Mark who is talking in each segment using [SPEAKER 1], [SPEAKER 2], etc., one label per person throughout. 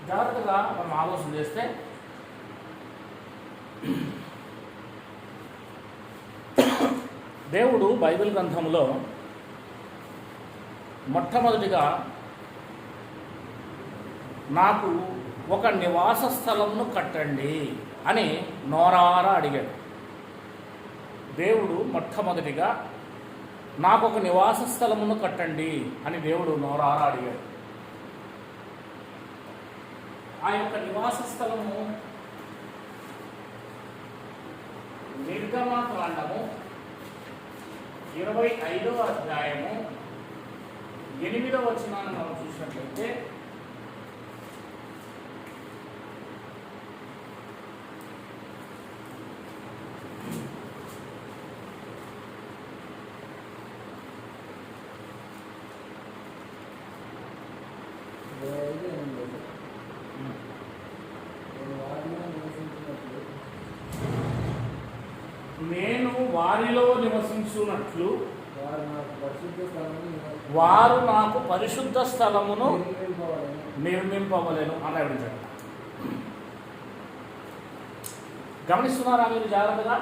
[SPEAKER 1] జాగ్రత్తగా మనం ఆలోచన చేస్తే దేవుడు బైబిల్ గ్రంథంలో మొట్టమొదటిగా నాకు ఒక నివాస స్థలంను కట్టండి అని నోరారా అడిగాడు. దేవుడు మొట్టమొదటిగా నాకు ఒక నివాస స్థలమును కట్టండి అని దేవుడు నోరారా అడిగాడు. ఆ యొక్క నివాస స్థలము నిర్గమకాండము 25వ అధ్యాయము 8వ వచనాన్ని మనం చూసినట్లయితే, నేను వారిలో నివసించున్నట్లు వారు నాకు పరిశుద్ధ స్థలమును నిర్మింపవలెను అని అడిగాడు. గమనిస్తున్నారా మీరు జాగ్రత్తగా?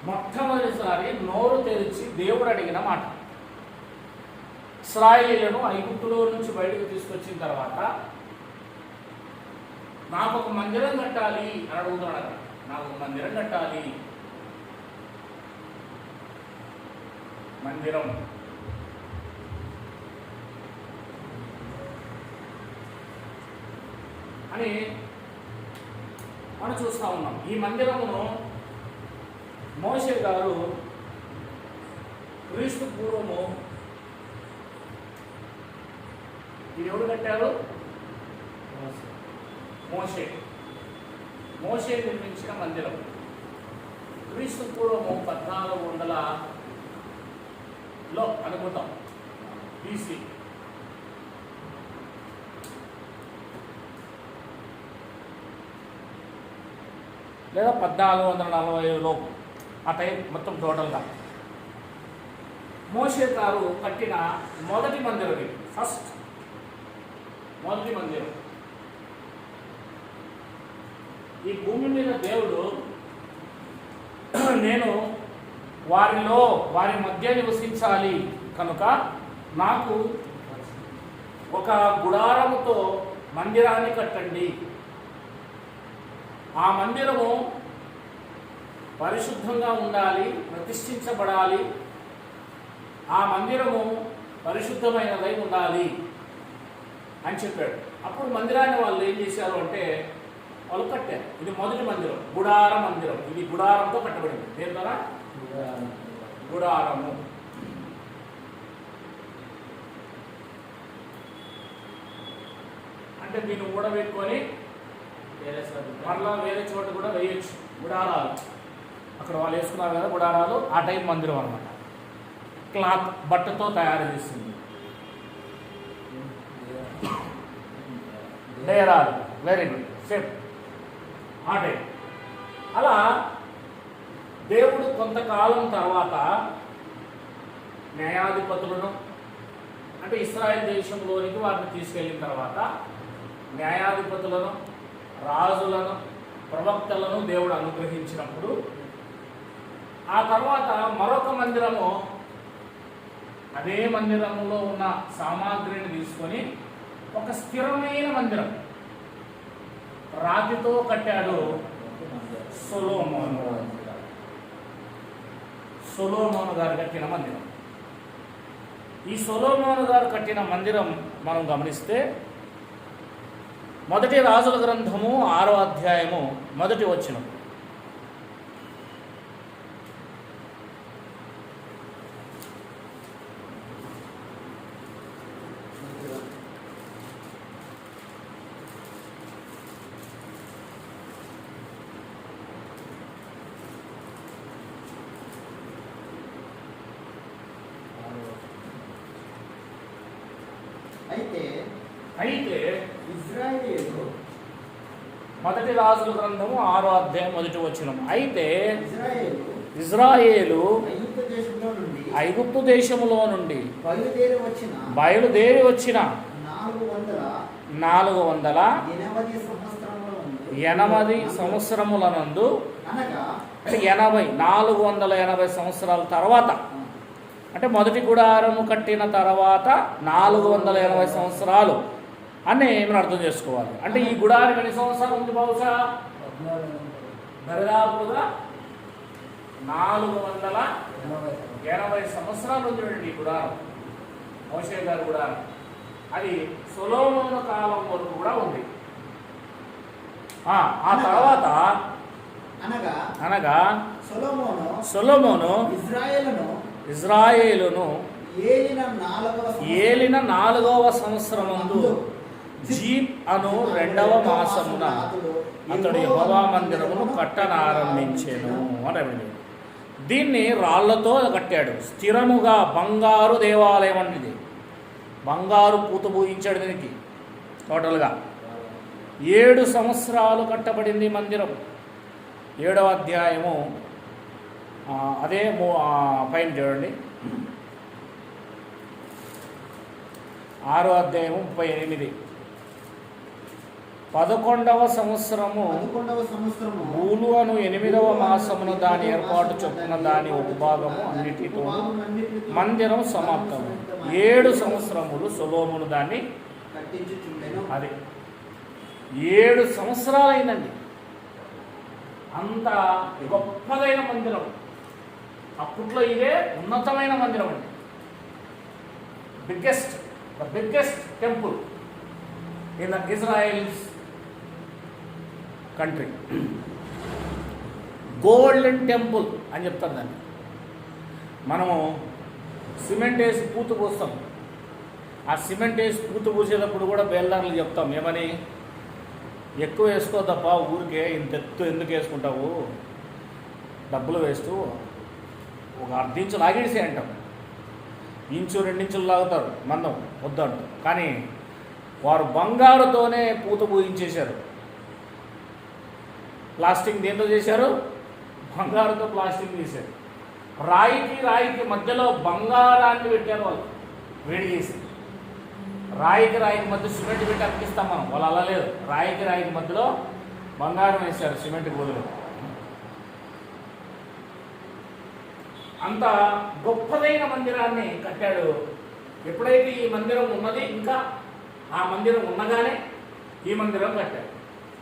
[SPEAKER 1] మొట్టమొదటిసారి నోరు తెరిచి దేవుడు అడిగిన మాట. ఇశ్రాయేలును ఐగుప్తులో నుంచి బయటకు తీసుకొచ్చిన తర్వాత నాకు ఒక మందిరం కట్టాలి అని అడుగుతున్నాడు. నాకు ఒక మందిరం కట్టాలి, మందిరం అని మనం చూస్తూ ఉన్నాం. ఈ మందిరమును మోషే గారు క్రీస్తు పూర్వము ఇది ఎవరు కట్టారు? మోషే నిర్మించిన మందిరం క్రీస్తు పూర్వము 1400లో అనుకుంటాం, బీసీ. లేదా 1440లో ఆ టైం మొత్తం టోటల్గా మోషే గారు కట్టిన మొదటి మందిరం ఇది. మొదటి మందిరం. ఈ భూమి మీద దేవుడు నేను వారి మధ్య నివసించాలి కనుక నాకు ఒక గుడారముతో మందిరాన్ని కట్టండి, ఆ మందిరము పరిశుద్ధంగా ఉండాలి, ప్రతిష్ఠించబడాలి, ఆ మందిరము పరిశుద్ధమైనదై ఉండాలి అని చెప్పాడు. అప్పుడు మందిరాన్ని వాళ్ళు ఏం చేశారు అంటే వాళ్ళు కట్టారు. ఇది మొదటి మందిరం, గుడార మందిరం. ఇది గుడారంతో కట్టబడింది. దేని ద్వారా? గుడారము. అంటే దీన్ని ఊడబెట్టుకొని మరలా వేరే చోట కూడా వేయచ్చు. గుడారాలు అక్కడ వాళ్ళు వేసుకున్నారు కదా గుడారాలు, ఆ టైప్ మందిరం అన్నమాట. క్లాత్ బట్టతో తయారు చేసింది. డేరాలు, వెరీ గుడ్, సేమ్ ఆ టైప్. అలా దేవుడు కొంతకాలం తర్వాత న్యాయాధిపతులను, అంటే ఇశ్రాయేల్ దేశంలోనికి వారిని తీసుకెళ్ళిన తర్వాత న్యాయాధిపతులను, రాజులను, ప్రవక్తలను దేవుడు అనుగ్రహించినప్పుడు ఆ తర్వాత మరొక మందిరము, అదే మందిరంలో ఉన్న సామాగ్రిని తీసుకొని ఒక స్థిరమైన మందిరం రాతితో కట్టాడు సొలొమోను గారు కట్టిన మందిరం. ఈ సొలొమోను గారు కట్టిన మందిరం మనం గమనిస్తే మొదటి రాజుల గ్రంథము 6వ అధ్యాయము 1వ వచనం. అయితే
[SPEAKER 2] ఇశ్రాయేలు,
[SPEAKER 1] మొదటి రాజుల గ్రంథము 6వ అధ్యాయం 1వ వచనం. అయితే ఇజ్రాయేలు ఐగుప్తు దేశములో నుండి బయలుదేరి వచ్చిన 480 సంవత్సరముల నందు
[SPEAKER 2] అనగా
[SPEAKER 1] 480 సంవత్సరాల తర్వాత, అంటే మొదటి గుడారము కట్టిన తర్వాత 480 సంవత్సరాలు అని మనం అర్థం చేసుకోవాలి. అంటే ఈ గుడారం ఎన్ని సంవత్సరాలు ఉంది? బహుశా దరిదాపుగా 480 సంవత్సరాలు ఉంది ఈ గుడారం, మోషే గారి గుడారం. అది సొలొమోను కాలం వరకు కూడా ఉంది. ఆ తర్వాత అనగా సొలొమోను ఇజ్రాయేలును ఏలిన 4వ సంవత్సరమందు జీప్ అను 2వ మాసమున అతడు యెహోవా మందిరమును కట్టనారంభించెను అంటే దీన్ని రాళ్లతో కట్టాడు. స్థిరముగా బంగారు దేవాలయం అనేది, బంగారు పూత పూయించాడు. దీనికి టోటల్గా 7 సంవత్సరాలు కట్టబడింది మందిరం. 7వ అధ్యాయము అదే పైన చూడండి, 6వ అధ్యాయము 38. 11వ సంవత్సరము బూలు అను 8వ మాసమును దాని ఏర్పాటు చొప్పున దాని ఉపభాగము అన్నిటితో మందిరం సమాప్తము. 7 సంవత్సరములు సొలొమోను దాన్ని అది 7 సంవత్సరాలు అయిందండి. అంత గొప్పదైన మందిరం. అప్పట్లో ఇదే ఉన్నతమైన మందిరం అండి. The biggest temple in the Israel's country. Golden temple అని చెప్తారు దాన్ని. మనము సిమెంట్ వేసి పూత పూస్తాం. ఆ సిమెంట్ వేసి పూత పూసేటప్పుడు కూడా బేల్దారులు చెప్తాం, ఏమని, ఎక్కువ వేసుకో తప్ప ఊరికే ఇంత ఎత్తు ఎందుకు వేసుకుంటావు, డబ్బులు వేస్తూ ఒక అర్ధించు లాగేసి అంటాం. ఇంచు 2 ఇంచులు లాగుతారు మందం వద్దంటారు. కానీ వారు బంగారుతోనే పూత పూయించేశారు. ప్లాస్టింగ్ దేంతో చేశారు? బంగారుతో ప్లాస్టింగ్ చేశారు. రాయికి మధ్యలో బంగారాన్ని పెట్టారు వాళ్ళు, వేడి చేసి. రాయికి మధ్య సిమెంట్ పెట్టి అతికిస్తాం మనం, వాళ్ళు అలా లేదు. రాయికి మధ్యలో బంగారం వేశారు సిమెంట్ బదులు. అంత గొప్పదైన మందిరాన్ని కట్టాడు. ఎప్పుడైతే ఈ మందిరం ఉన్నది, ఇంకా ఆ మందిరం ఉన్నగానే ఈ మందిరం కట్టాడు.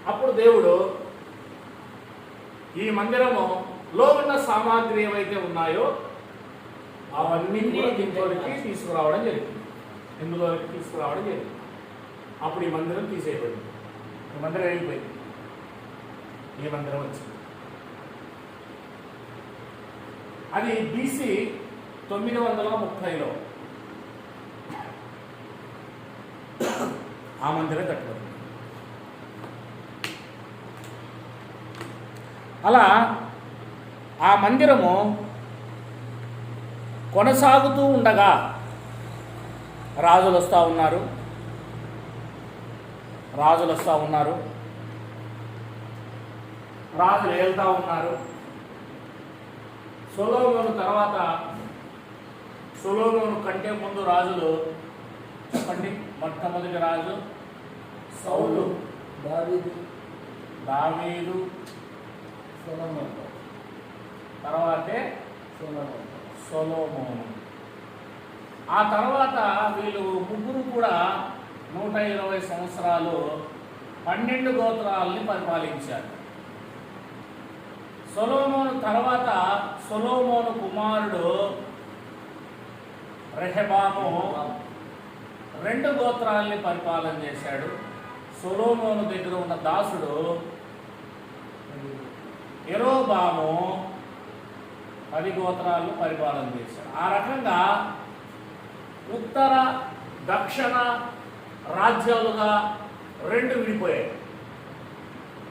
[SPEAKER 1] అప్పుడు దేవుడు ఈ మందిరములో ఉన్న సామాగ్రి ఏవైతే ఉన్నాయో అవన్నీ దీంట్లోకి తీసుకురావడం జరిగింది. ఇందులోకి తీసుకురావడం జరిగింది. అప్పుడు ఈ మందిరం తీసేయబడింది. ఈ మందిరం వెళ్ళిపోయింది. ఈ మందిరం వచ్చింది. అది BC 930లో ఆ మందిరం కట్టబడింది. అలా ఆ మందిరము కొనసాగుతూ ఉండగా రాజులు వస్తూ ఉన్నారు. రాజులు వెళ్తూ ఉన్నారు. సొలొమోను తర్వాత, సొలొమోను కంటే ముందు రాజులు చెప్పండి. మొట్టమొదటి రాజు సౌలు, దావీదు, తర్వాతే సొలొమోను. ఆ తర్వాత వీళ్ళు ముగ్గురు కూడా 120 సంవత్సరాలు 12 గోత్రాలని పరిపాలించారు. సొలొమోను తర్వాత సొలొమోను కుమారుడు రెహబాము 2 గోత్రాలని పరిపాలన చేశాడు. సొలొమోను దగ్గర ఉన్న దాసుడు యెరోబాము 10 గోత్రాలను పరిపాలన చేశాడు. ఆ రకంగా ఉత్తర దక్షిణ రాజ్యాలుగా 2 విడిపోయాయి.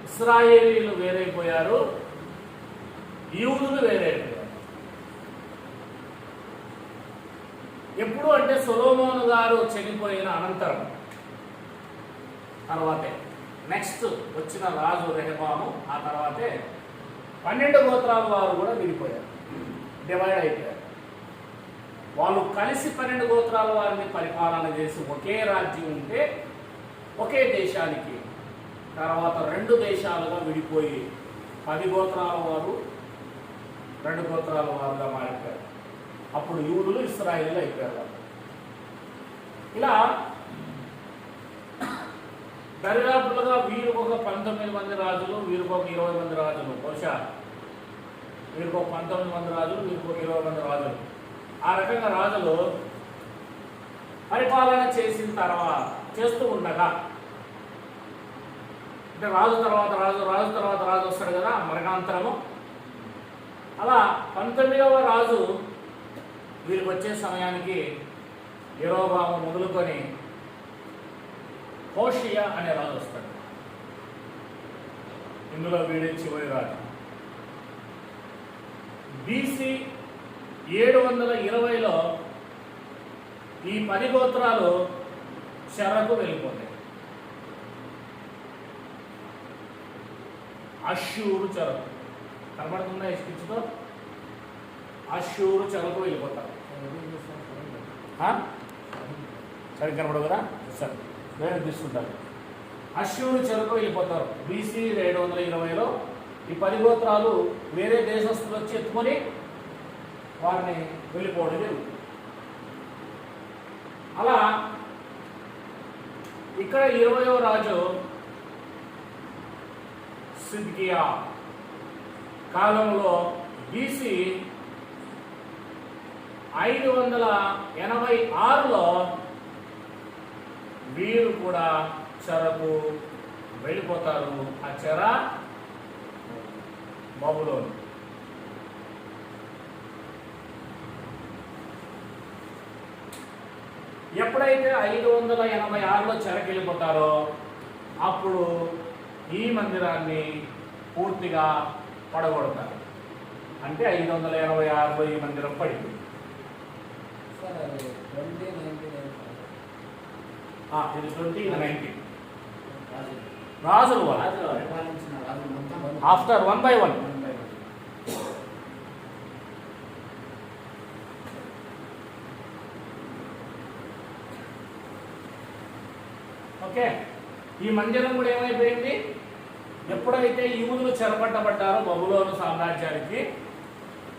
[SPEAKER 1] ఇశ్రాయేలీలు వేరైపోయారు, యూదులు వేరైపోయారు. ఎప్పుడు అంటే సొలొమోను గారు చనిపోయిన అనంతరం, తర్వాతే నెక్స్ట్ వచ్చిన రాజు రెహబాము. ఆ తర్వాతే 12 గోత్రాల వారు కూడా విడిపోయారు, డివైడ్ అయిపోయారు. వాళ్ళు కలిసి 12 గోత్రాల వారిని పరిపాలన చేసి ఒకే రాజ్యం ఉంటే ఒకే దేశానికి తర్వాత 2 దేశాలుగా విడిపోయి 10 గోత్రాల వారు 2 గోత్రాల వారుగా మారిపోయారు. అప్పుడు యూదులు ఇశ్రాయేలీలు అయిపోయారు. ఇలా దరిదాపులుగా వీరికి ఒక 19 మంది రాజులు, వీరికి ఒక 20 మంది రాజులు, బహుశా వీరికి ఒక 19 మంది రాజులు, వీరికి ఒక 20 మంది రాజులు, ఆ రకంగా రాజులు పరిపాలన చేసిన తర్వాత చేస్తూ ఉండగా, అంటే రాజు తర్వాత రాజు, రాజు తర్వాత రాజు వస్తాడు కదా మరణాంతరము. అలా 19వ రాజు వీరికి వచ్చే సమయానికి యెరోబాము మొదలుకొని హోషియా అనే రాజు వస్తాడు. ఇందులో వీడే చివరి రాజు. BC 720లో ఈ 10 గోత్రాలు చెరకు వెళ్ళిపోతాయి. అష్షూరు చెరకు కనబడుతుందా ఈ స్పిచ్తో? అష్షూరు చెరకు వెళ్ళిపోతారు. సరిగ్గా కనబడదు కదా, సరే వేరే తీసుకుంటారు. అష్షూరు చెరకు వెళ్ళిపోతారు. BC 720లో ఈ 10 గోత్రాలు వేరే దేశస్తులు వచ్చి ఎత్తుకొని వారిని వెళ్ళిపోవడం జరుగుతుంది. అలా ఇక్కడ 20వ రాజు సిద్కియా కాలంలో BC 586లో వీరు కూడా చెరకు వెళ్ళిపోతారు. ఆ చెర బబులోను. ఎప్పుడైతే 586లో చెరకు వెళ్ళిపోతారో అప్పుడు ఈ మందిరాన్ని పూర్తిగా పడగొడతారు. అంటే 586లో ఈ మందిరం పడింది. ఇది 2019 రాజులు ఆఫ్టర్ 1 by 1. ఓకే, ఈ మందిరం కూడా ఏమైపోయింది? ఎప్పుడైతే యూదులు చెరపట్టబడ్డారో బబులోను సామ్రాజ్యానికి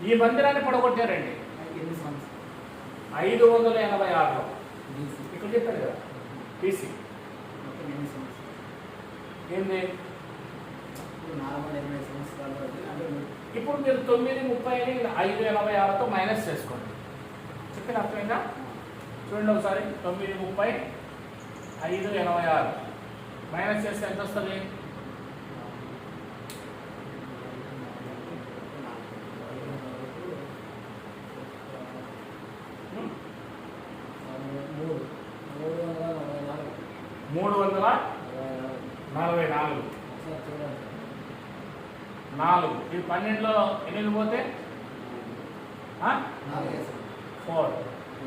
[SPEAKER 1] ఈ మందిరాన్ని పడగొట్టారండి 586లో. ఇక్కడ చెప్పాడు కదా BC. ఏంది ఇప్పుడు మీరు 930ని 586తో మైనస్ చేసుకోండి. చెప్పిన అర్థమైందా? చూడండి ఒకసారి. 930 586 మైనస్ చేస్తే ఎంత వస్తుంది? 344. 4. ఇది 12లో 8 పోతే 4.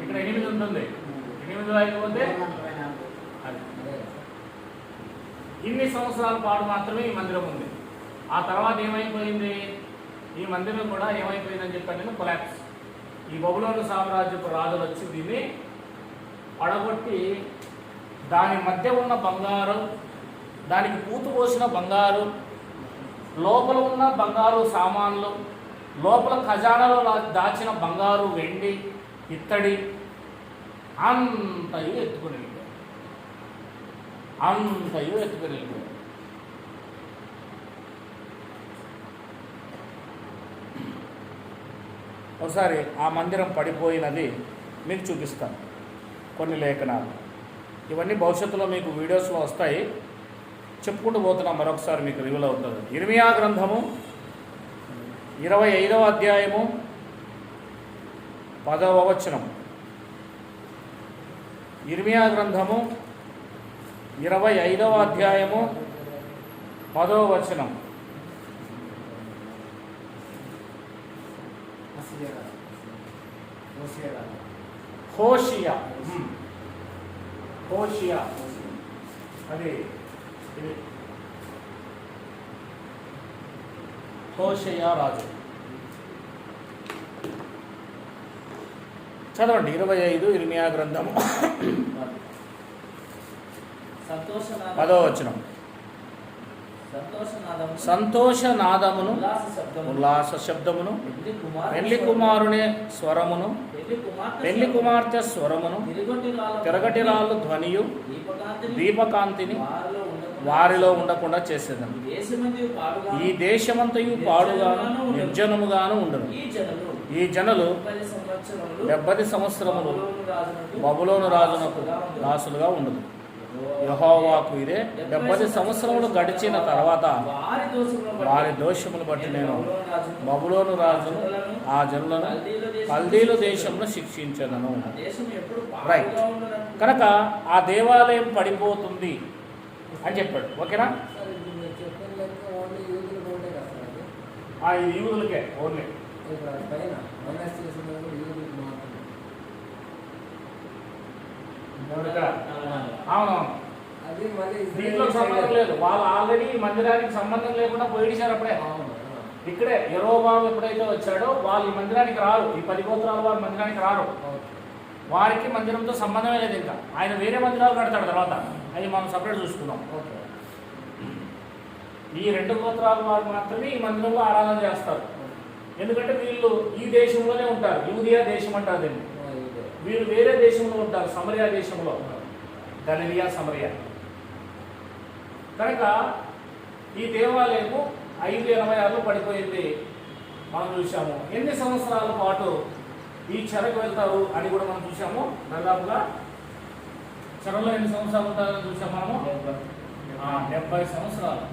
[SPEAKER 1] ఇక్కడ 8 ఉంటుంది. 8లో 5 పోతే అది. ఇన్ని సంవత్సరాల పాటు మాత్రమే ఈ మందిరం ఉంది. ఆ తర్వాత ఏమైపోయింది? ఈ మందిరం కూడా ఏమైపోయిందని చెప్పాను నేను, కొలాప్స్. ఈ బబులోను సామ్రాజ్యపు రాజులు వచ్చి దీన్ని పడగొట్టి దాని మధ్య ఉన్న బంగారు, దానికి పూత పోసిన బంగారు, లోపల ఉన్న బంగారు సామాన్లు, లోపల ఖజానాలో దాచిన బంగారు, వెండి, ఇత్తడి అంతయు ఎత్తుకుని వెళ్ళిపోయారు. అంతయు ఎత్తుకుని వెళ్ళిపోయారు. ఒకసారి ఆ మందిరం పడిపోయినది మీకు చూపిస్తాను, కొన్ని లేఖనాలు. ఇవన్నీ భవిష్యత్తులో మీకు వీడియోస్లో వస్తాయి. చెప్పుకుంటూ పోతున్నాం, మరొకసారి మీకు రివీల్ అవుతుంది. ఇర్మియా గ్రంథము 25వ అధ్యాయము 10వ వచనం. ఇర్మియా గ్రంథము 25వ అధ్యాయము 10వ వచనం. హోషియా, హోషియా అది ఇది హోషియా రాజు. చదవండి 25 ఇర్మియా గ్రంథము.
[SPEAKER 3] సంతోషనాదం
[SPEAKER 1] 10వ వచనం.
[SPEAKER 3] సంతోషనాదము
[SPEAKER 1] సంతోషనాదమును
[SPEAKER 3] ఉల్లాస శబ్దము
[SPEAKER 1] ఉల్లాస శబ్దమును పెళ్లి
[SPEAKER 3] స్వరము,
[SPEAKER 1] కుమారుని స్వరమును పెళ్లి కుమార్తె స్వరమును తిరగటి రాళ్ళు ధ్వనియు దీపకాంతిని వారిలో ఉండకుండా చేసేదను. ఈ దేశమంతయు పాడుగాను నిర్జనముగాను ఉండను. ఈ జనులు 70 సంవత్సరములు బబులోను రాజునకు దాసులుగా ఉండదు. యెహోవాకు ఇదే 70 సంవత్సరములు గడిచిన తర్వాత వారి దోషములు బట్టి నేను బబులోను రాజును ఆ జనులను కల్దీలు దేశంలో శిక్షించదను. రైట్. కనుక ఆ దేవాలయం పడిపోతుంది అని చెప్పాడు. ఓకేనా?
[SPEAKER 2] సార్ ఇప్పుడు మీరు చెప్పిన లెక్క ఓన్లీ యూదులకు ఉండే కదా సార్ అది?
[SPEAKER 1] ఆ ఇది యూదులకే ఓన్లీ.
[SPEAKER 2] ఇప్పుడు అది పైన మైనస్ చేసినది కూడా యూదులకు మాత్రమే.
[SPEAKER 1] అవునవును.
[SPEAKER 2] అది మళ్ళీ
[SPEAKER 1] దీంట్లో సంబంధం లేదు. వాళ్ళు ఆల్రెడీ మందిరానికి సంబంధం లేకుండా పోయిడిచారు అప్పుడే.
[SPEAKER 2] అవును.
[SPEAKER 1] ఇక్కడే యెరోబాము ఎప్పుడైతే వచ్చాడో వాళ్ళు ఈ మందిరానికి రారు. ఈ 10 గోత్రాల వారు మందిరానికి రారు. వారికి మందిరంతో సంబంధమే లేదు. ఇంకా ఆయన వేరే మందిరాలు కడతాడు తర్వాత. అవి మనం సపరేట్ చూసుకుందాం.
[SPEAKER 2] ఓకే.
[SPEAKER 1] ఈ 2 గోత్రాల వారు మాత్రమే ఈ మందిరంలో ఆరాధన చేస్తారు. ఎందుకంటే వీళ్ళు ఈ దేశంలోనే ఉంటారు. యూదియా దేశం అంటారు దీన్ని. వీళ్ళు వేరే దేశంలో ఉంటారు. సమరియా దేశంలో, గలిలియా సమరియా. కనుక ఈ దేవాలయము 586లో పడిపోయింది మనం చూసాము. ఎన్ని సంవత్సరాల పాటు ఈ చెరకు వెళ్తారు అని కూడా మనం చూసాము. దాదాపుగా చెరలో ఎన్ని సంవత్సరాలు ఉంటారని చూసాము మనము. 70 సంవత్సరాలు.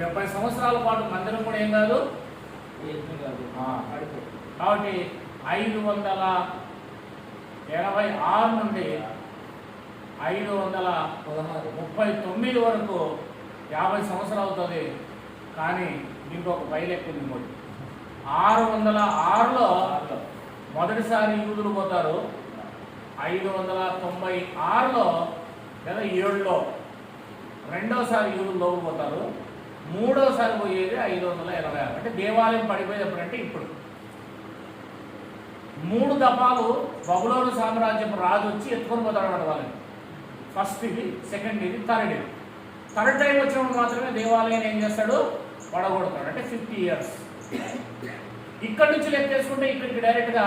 [SPEAKER 1] 70 సంవత్సరాల పాటు మందిరం కూడా ఏం కాదు. కాబట్టి 586 నుండి 539 వరకు 50 సంవత్సరాలు అవుతుంది. కానీ దీంట్లో ఒక బయలెక్కింది ఇంకోటి. 606లో మొదటిసారి యూదులు పోతారు. 596లో లేదా 7లో రెండోసారి యూదులు లోపు పోతారు. మూడోసారి పోయేది 586. అంటే దేవాలయం పడిపోయేది ఎప్పుడంటే ఇప్పుడు. 3 దఫాలు బబులోను సామ్రాజ్యపు రాజు వచ్చి ఎత్తుకొని పోతాడు అన్నమాట వాళ్ళని. ఫస్ట్ ఇది, సెకండ్ ఇది, థర్డ్ ఇది. థర్డ్ టైం వచ్చినప్పుడు మాత్రమే దేవాలయాన్ని ఏం చేస్తాడు, పడగొడతాడు. అంటే 50 ఇయర్స్. ఇక్కడ నుంచి లెక్కేసుకుంటే ఇక్కడికి డైరెక్ట్గా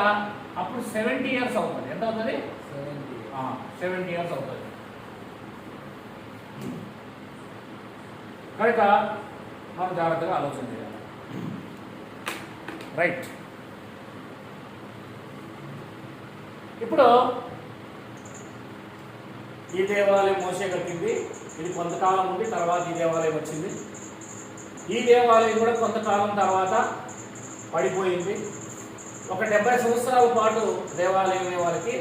[SPEAKER 1] అప్పుడు 70 ఇయర్స్ అవుతుంది. ఎంత అవుతుంది? 70 ఇయర్స్ అవుతుంది. కనుక మనం జాగ్రత్తగా ఆలోచన చేయాలి. రైట్. ఇప్పుడు ఈ దేవాలయం మోసే కట్టింది. ఇది కొంతకాలం ఉండి తర్వాత ఈ దేవాలయం వచ్చింది. ఈ దేవాలయం కూడా కొంతకాలం తర్వాత పడిపోయింది. ఒక 70 సంవత్సరాల పాటు దేవాలయం వారికి,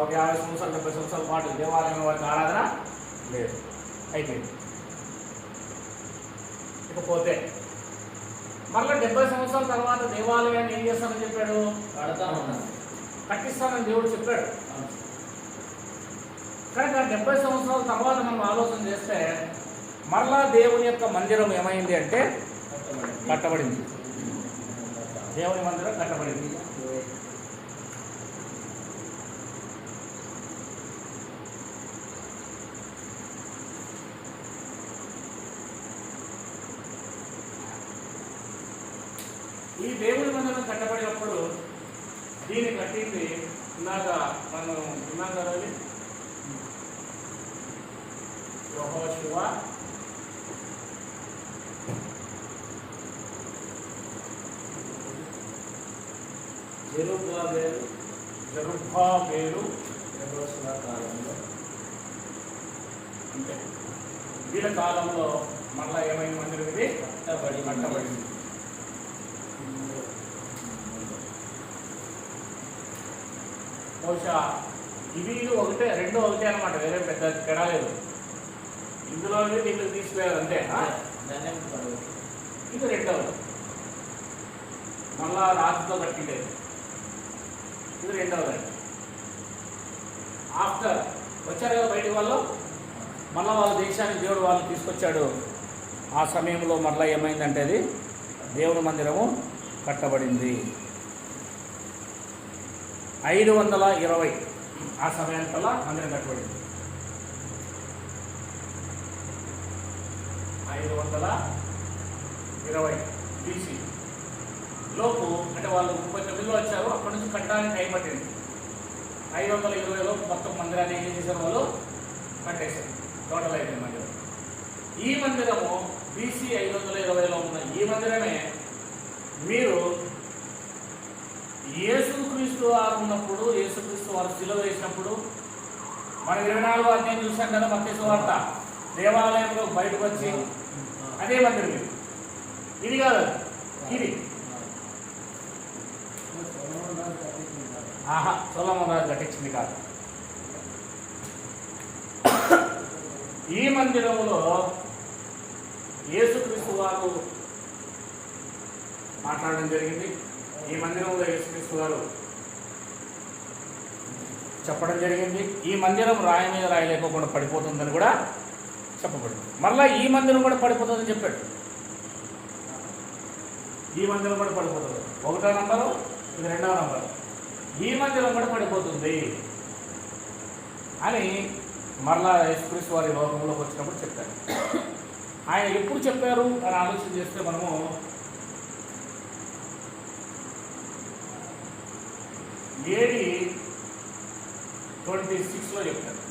[SPEAKER 1] ఒక 50 సంవత్సరాలు 70 సంవత్సరాల పాటు దేవాలయం వారికి ఆరాధన లేదు, అయిపోయింది. ఇకపోతే మళ్ళీ 70 సంవత్సరాల తర్వాత దేవాలయాన్ని ఏం చేస్తానని చెప్పాడు, కట్టిస్తానని దేవుడు చెప్పాడు. కనుక 70 సంవత్సరాల తర్వాత మనం ఆలోచన చేస్తే మరలా దేవుని యొక్క మందిరం ఏమైంది అంటే కట్టబడింది. దేవుని మందిరం కట్టబడింది. ఈ దేవుని మందిరం కట్టబడినప్పుడు దీన్ని కట్టింది ఇందాక మనం విన్నాం కదా, యెహోషువ జెరుబ్బాబెలు
[SPEAKER 3] యెహోషువ కాలంలో
[SPEAKER 1] అంటే వీళ్ళ కాలంలో మళ్ళా ఏమైంది మందిరం ఇది కట్టబడింది. బహుశా ఇవి ఒకటే రెండో ఒకటే అనమాట, వేరే పెద్ద తేడా లేదు. ఇందులో దీనికి తీసుకుపోయారు అంతే. ఇది రెండవది మళ్ళా రాజుతో కట్టిండేది. ఇది రెండవది. ఆఫ్టర్ వచ్చారు కదా బయటి వాళ్ళు, మళ్ళీ వాళ్ళ దేశానికి దేవుడు వాళ్ళు తీసుకొచ్చాడు. ఆ సమయంలో మళ్ళీ ఏమైందంటే అది దేవుని మందిరము కట్టబడింది. 520 ఆ సమయానికల్లా మందిరం కట్టబడింది. 520 BC లోపు, అంటే వాళ్ళు 39లో వచ్చారు, అప్పటి నుంచి కట్టడానికి టైం పట్టింది. 520 లోపు మొత్తం మందిరాన్ని ఏం చేశారు, వాళ్ళు కట్టేశారు. టోటల్ అయిపోయింది మందిరం. ఈ మందిరము BC 520లో ఉన్న ఈ మందిరమే మీరు యేసుక్రీస్తు వారు ఉన్నప్పుడు, యేసుక్రీస్తు వారు శిలువ వేసినప్పుడు మనం 24వ అధ్యాయం చూసాం కదా, మత్తయి సువార్త. దేవాలయంలో బయటకు వచ్చి అదే మందిరం ఇది కాదు, ఇది సొలొమోను రాజు కట్టించింది కాదు. ఈ మందిరంలో యేసుక్రీస్తు వారు మాట్లాడడం జరిగింది. ఈ మందిరంలో యేసుక్రీస్తు వారు చెప్పడం జరిగింది. ఈ మందిరం రాయి మీద రాయి లేకోకుండా పడిపోతుందని కూడా చెప్పబడింది. మళ్ళా ఈ మందిరం కూడా పడిపోతుందని చెప్పాడు. ఈ మందిరం కూడా పడిపోతుంది. 1వ నంబరు, ఇది 2వ నంబరు. ఈ మందిరం కూడా పడిపోతుంది అని మరలా యేసుక్రీస్తు వారి లోకంలోకి వచ్చినప్పుడు చెప్పారు. ఆయన ఎప్పుడు చెప్పారు అని ఆలోచన చేస్తే మనము AD 26లో చెప్పారు.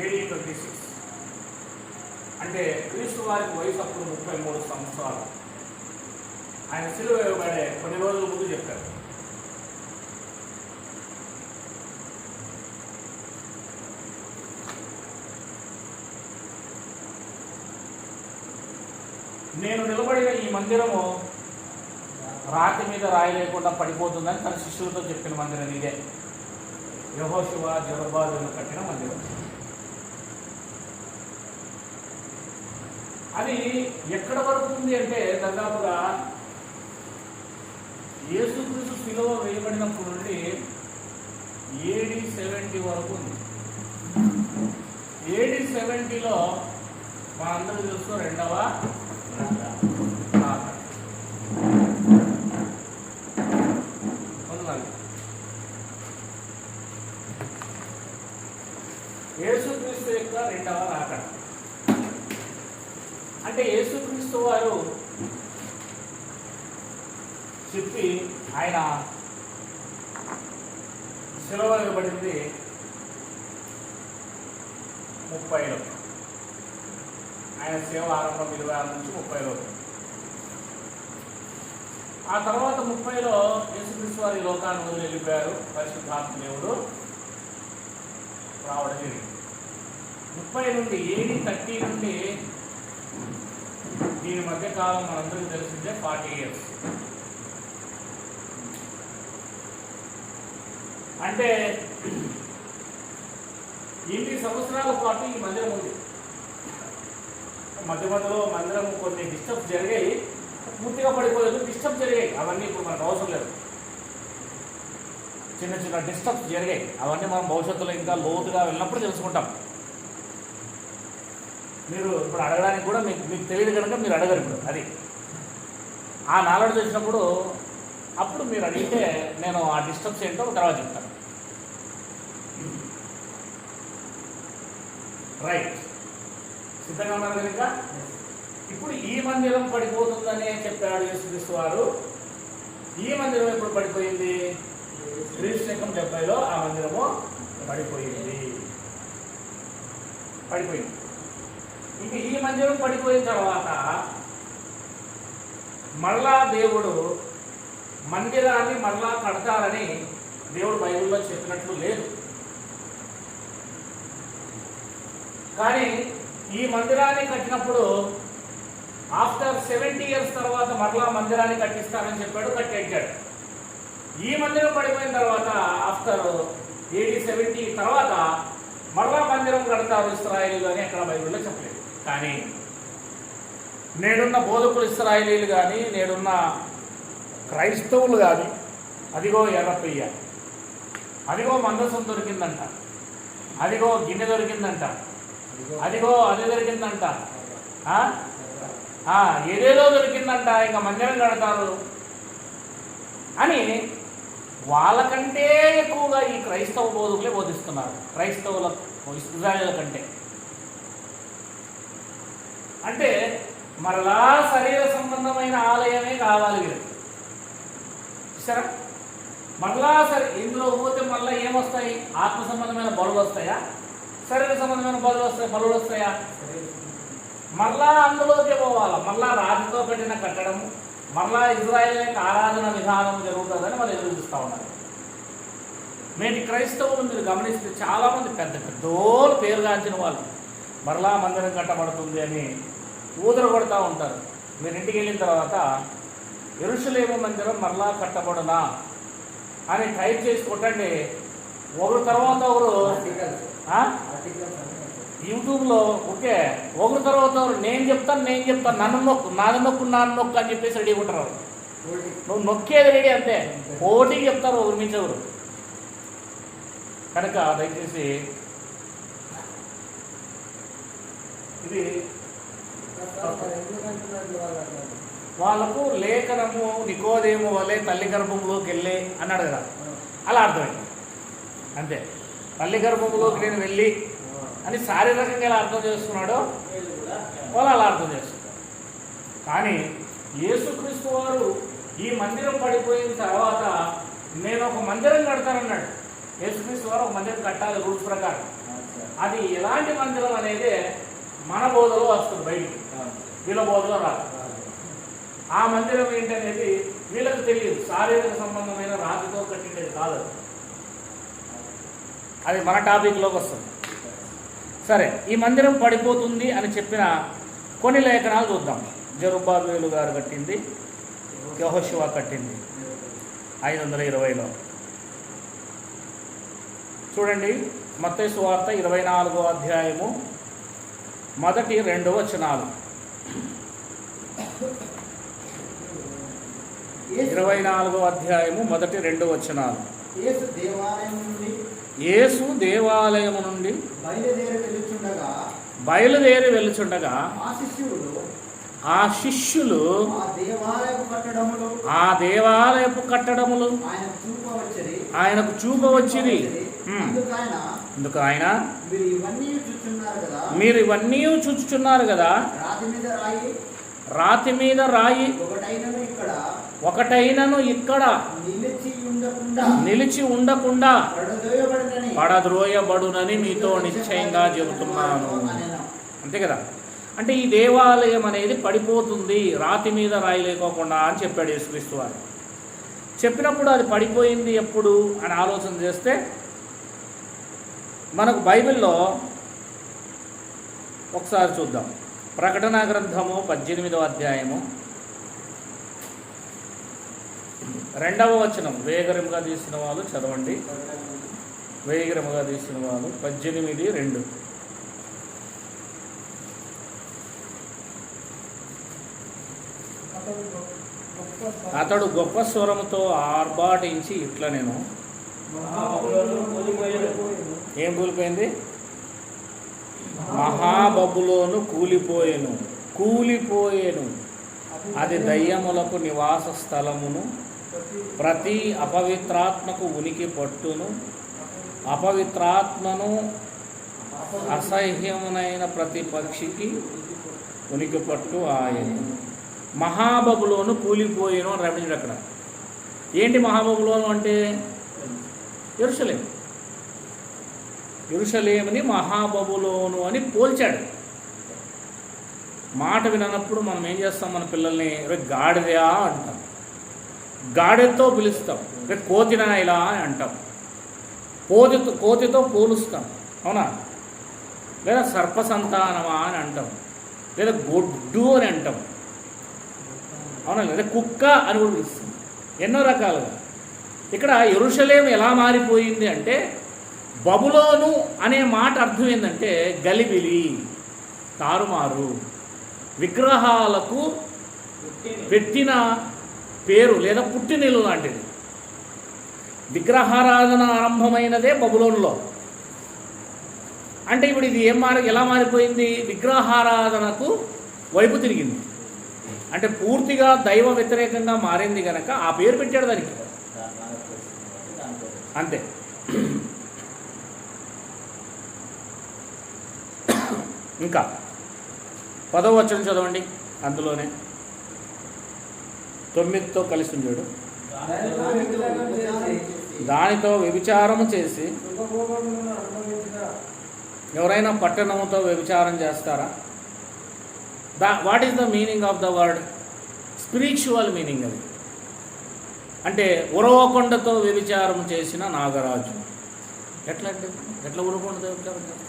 [SPEAKER 1] AD 26 అంటే క్రీస్తు వారికి వయసు అప్పుడు 33 సంవత్సరాలు. ఆయన సిలువ వేయబడే కొన్ని రోజుల ముందు చెప్పారు. నేను నిలబడిన ఈ మందిరము రాతి మీద రాయి లేకుండా పడిపోతుందని తన శిష్యులతో చెప్పిన మందిరం ఇదే. యెహోషువ జెరుబ్బాబెలు కట్టిన మందిరం. అది ఎక్కడ వరకు ఉంది అంటే దాదాపుగా యేసుక్రీస్తు శిలువ వేయబడినప్పుడు నుండి AD 70 వరకు ఉంది. AD 70లో మనందరూ తెలుసు రెండవ యేసుక్రీస్తు యొక్క రెండవ రాకడ. అంటే యేసుక్రీస్తు వారు చెప్పి ఆయన శిలువ వేయబడింది 30లో. ఆయన సేవ ఆరంభం 26 నుంచి 30లో. ఆ తర్వాత 30లో యేసుక్రీస్తు వారి లోకాన్ని వదిలి వెళ్ళిపోయారు. పరిశుద్ధాత్మ దేవుడు రావడం జరిగింది. 30 నుండి AD 30 నుండి దీని మధ్య కాలం మనందరికీ తెలిసిందే 40 years. అంటే ఇన్ని సంవత్సరాల పాటు ఈ మందిరం ఉంది. మధ్య మధ్యలో మందిరం కొన్ని డిస్టర్బ్స్ జరిగాయి, పూర్తిగా పడిపోలేదు, డిస్టర్బ్ జరిగాయి. అవన్నీ ఇప్పుడు మనకు అవసరం లేదు. చిన్న చిన్న డిస్టర్బ్స్ జరిగాయి. అవన్నీ మనం భవిష్యత్తులో ఇంకా లోతుగా వెళ్ళినప్పుడు తెలుసుకుంటాం. మీరు ఇప్పుడు అడగడానికి కూడా మీకు తెలియదు కనుక మీరు అడగరు. ఇప్పుడు అది ఆ నాలెడ్జ్ వచ్చినప్పుడు అప్పుడు మీరు అడిగితే నేను ఆ డిస్టర్బ్స్ ఏంటో తర్వాత చెప్తాను. రైట్, సిద్ధంగా ఉన్నారు కనుక ఇప్పుడు ఈ మందిరం పడిపోతుందనే చెప్పాడు యేసుక్రీస్తు వారు. ఈ మందిరం ఎప్పుడు పడిపోయింది? క్రీస్తు శకం 70లో ఆ మందిరము పడిపోయింది. ఇంక ఈ మందిరం పడిపోయిన తర్వాత మళ్ళా దేవుడు మందిరాన్ని మళ్ళా కడతారని దేవుడు బైబిల్లో చెప్పినట్లు లేదు. కానీ ఈ మందిరాన్ని కట్టినప్పుడు ఆఫ్టర్ 70 years తర్వాత మరలా మందిరాన్ని కట్టిస్తానని చెప్పాడు, కట్టేటాడు. ఈ మందిరం పడిపోయిన తర్వాత ఆఫ్టర్ AD 70 తర్వాత మరలా మందిరం కడతారు ఇశ్రాయేలీలు అని అక్కడ బైబిల్లో చెప్పలేదు. కానీ నేడున్న బోధకులు ఇశ్రాయేలీలు కానీ, నేడున్న క్రైస్తవులు కానీ, అదిగో ఎర్రపెయ్య, అదిగో మందసం దొరికిందంట, అదిగో గిన్నె దొరికిందంట, అదిగో అది దొరికిందంట, ఏదేదో దొరికిందంట, ఇంకా మందిరం కడతారు అని వాళ్ళకంటే ఎక్కువగా ఈ క్రైస్తవ బోధకులే బోధిస్తున్నారు, క్రైస్తవుల ఇజ్రాయేల్ కంటే. అంటే మరలా శరీర సంబంధమైన ఆలయమే కావాలి వీళ్ళకి. చూసారా, మరలా సరే ఇందులో పోతే మళ్ళీ ఏమొస్తాయి? ఆత్మ సంబంధమైన బలులు వస్తాయా, శరీర సంబంధమైన బలులు వస్తాయా? మరలా అందులోకే పోవాలా, మరలా రాతితో కట్టిన కట్టడము, మరలా ఇజ్రాయేల్ యొక్క ఆరాధన విధానం జరుగుతుందని వాళ్ళు ఎదురు చూస్తూ ఉన్నారు. నేటి క్రైస్తవులు మీరు గమనిస్తే చాలామంది పెద్ద పెద్దోళ్ళు పేరుగాంచిన వాళ్ళు మరలా మందిరం కట్టబడుతుంది అని ఊదర కొడుతూ ఉంటారు. మీరు ఇంటికి వెళ్ళిన తర్వాత యెరూషలేము మందిరం మరలా కట్టబడునా అని టైప్ చేసి కొట్టండి, ఒకరు తర్వాత ఒకరు యూట్యూబ్లో ఓకే ఒకరి తర్వాత ఒకరు నేను చెప్తాను నన్ను నొక్కు నాది నొక్కు అని చెప్పేసి రెడీ ఉంటారు. నువ్వు నొక్కేది రెడీ అంతే, పోటీకి చెప్తారు ఒకరు మించి ఎవరు. కనుక దయచేసి ఇది వాళ్ళకు లేఖనము నికోదేము వలె తల్లి గర్భంలోకి వెళ్ళి అన్నాడు కదా, అలా అర్థమైంది అంతే. తల్లి గర్భంలోకి నేను వెళ్ళి అని శారీరకంగా ఎలా అర్థం చేసుకున్నాడో వాళ్ళు అలా అర్థం చేస్తున్నారు. కానీ యేసుక్రీస్తు వారు ఈ మందిరం పడిపోయిన తర్వాత నేను ఒక మందిరం కడతానన్నాడు. యేసుక్రీస్తు వారు ఒక మందిరం కట్టాలి రూల్స్ ప్రకారం. అది ఎలాంటి మందిరం అనేది మన బోధలో వస్తుంది బయటికి, వీళ్ళ బోధలో రాదు. ఆ మందిరం ఏంటనేది వీళ్ళకి తెలియదు, శారీరక సంబంధమైన రాతితో కట్టిండేది కాదు. అది మన టాపిక్లోకి వస్తుంది. సరే, ఈ మందిరం పడిపోతుంది అని చెప్పిన కొన్ని లేఖనాలు చూద్దాం. జెరుబ్బాబెలు గారు కట్టింది, యెహోషువ కట్టింది 520లో. చూడండి, మత్తయి సువార్త 24వ అధ్యాయము 1-2 వచనాలు. 24వ అధ్యాయము 1-2 వచనాలు. యేసు దేవాలయము నుండి బయలుదేరి వెళ్ళుచుండగా ఆ శిష్యులు ఆ దేవాలయపు కట్టడములు ఆయనకు చూపవచ్చిరి. అందుకు ఆయన, మీరు ఇవన్నీ చూచుచున్నారు కదా, రాతి మీద రాయి ఒకటైనను ఇక్కడ నిలిచి ఉండకుండా పడద్రోయబడునని మీతో నిశ్చయంగా చెబుతున్నాను. అంతే కదా. అంటే ఈ దేవాలయం అనేది పడిపోతుంది రాతి మీద రాయి లేకోకుండా అని చెప్పాడు యేసుక్రీస్తు వారు. చెప్పినప్పుడు అది పడిపోయింది ఎప్పుడు అని ఆలోచన చేస్తే మనకు బైబిల్లో ఒకసారి చూద్దాం. ప్రకటన గ్రంథము 18వ అధ్యాయము 2వ వచనం. వేగరముగా తీసిన వాళ్ళు చదవండి. వేగరముగా తీసిన వాళ్ళు 18:2. అతడు గొప్ప స్వరముతో ఆర్భాటించి ఇట్లా, నేను ఏం కూలిపోయింది? మహాబబులోను కూలిపోయేను. అది దయ్యములకు నివాస స్థలమును, ప్రతి అపవిత్రాత్మకు ఉనికి పట్టును, అపవిత్రాత్మను అసహ్యమునైన ప్రతి పక్షికి ఉనికి పట్టు ఆయన. మహాబబులోను కూలిపోయేను అని రమించాడు అక్కడ. ఏంటి మహాబబులోను అంటే? యెరూషలేముని మహాబబులోను అని పోల్చాడు. మాట వినప్పుడు మనం ఏం చేస్తాం? మన పిల్లల్ని గాడిదా అంటాం, గాడిదతో పిలుస్తాం, కోతినా ఇలా అని అంటాం, కోతితో పోలుస్తాం, అవునా? లేదా సర్పసంతానమా అని అంటాం, లేదా గొడ్డు అని అంటాం, అవునా? లేదా కుక్క అని కూడా పిలుస్తాం, ఎన్నో రకాలుగా. ఇక్కడ యెరూషలేము ఎలా మారిపోయింది అంటే, బబులోను అనే మాట అర్థం ఏంటంటే గలిబిలి, తారుమారు, విగ్రహాలకు పెట్టిన పేరు లేదా పుట్టినిల్లు లాంటిది. విగ్రహారాధన ఆరంభమైనదే బబులోనులో. అంటే ఇప్పుడు ఇది ఎలా మారిపోయింది? విగ్రహారాధనకు వైపు తిరిగింది. అంటే పూర్తిగా దైవ వ్యతిరేకంగా మారింది కనుక ఆ పేరు పెట్టాడు దానికి. అంతే. ఇంకా 10వ వచనం చదవండి, అందులోనే 9తో కలిసి ఉంచాడు. దానితో వ్యభిచారము చేసి
[SPEAKER 2] సుఖభోగములను అనుభవించిన
[SPEAKER 1] ఎవరైనా పట్టణముతో వ్యభిచారం చేస్తారా? What is the meaning of the word? Spiritual meaning అది. అంటే ఉరవకొండతో వ్యభిచారం చేసిన నాగరాజు. ఎట్లా అంటే ఎట్లా ఉరవకొండతో వ్యభిచారం చేస్తారు?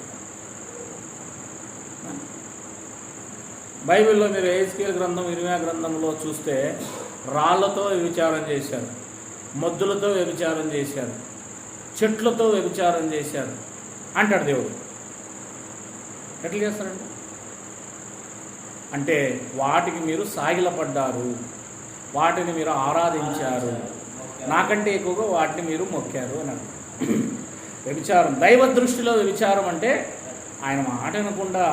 [SPEAKER 1] బైబిల్లో మీరు ఎహెజ్కేలు గ్రంథం, ఇర్మియా గ్రంథంలో చూస్తే రాళ్లతో వ్యభిచారం చేశారు, మొద్దులతో వ్యభిచారం చేశారు, చెట్లతో వ్యభిచారం చేశారు అంటాడు దేవుడు. ఎట్లా చేస్తారండి? అంటే వాటికి మీరు సాగిలపడ్డారు, వాటిని మీరు ఆరాధించారు, నాకంటే ఎక్కువగా వాటిని మీరు మొక్కారు అని అంటారు. వ్యభిచారం, దైవ దృష్టిలో వ్యభిచారం అంటే ఆయన మాట వినకుండా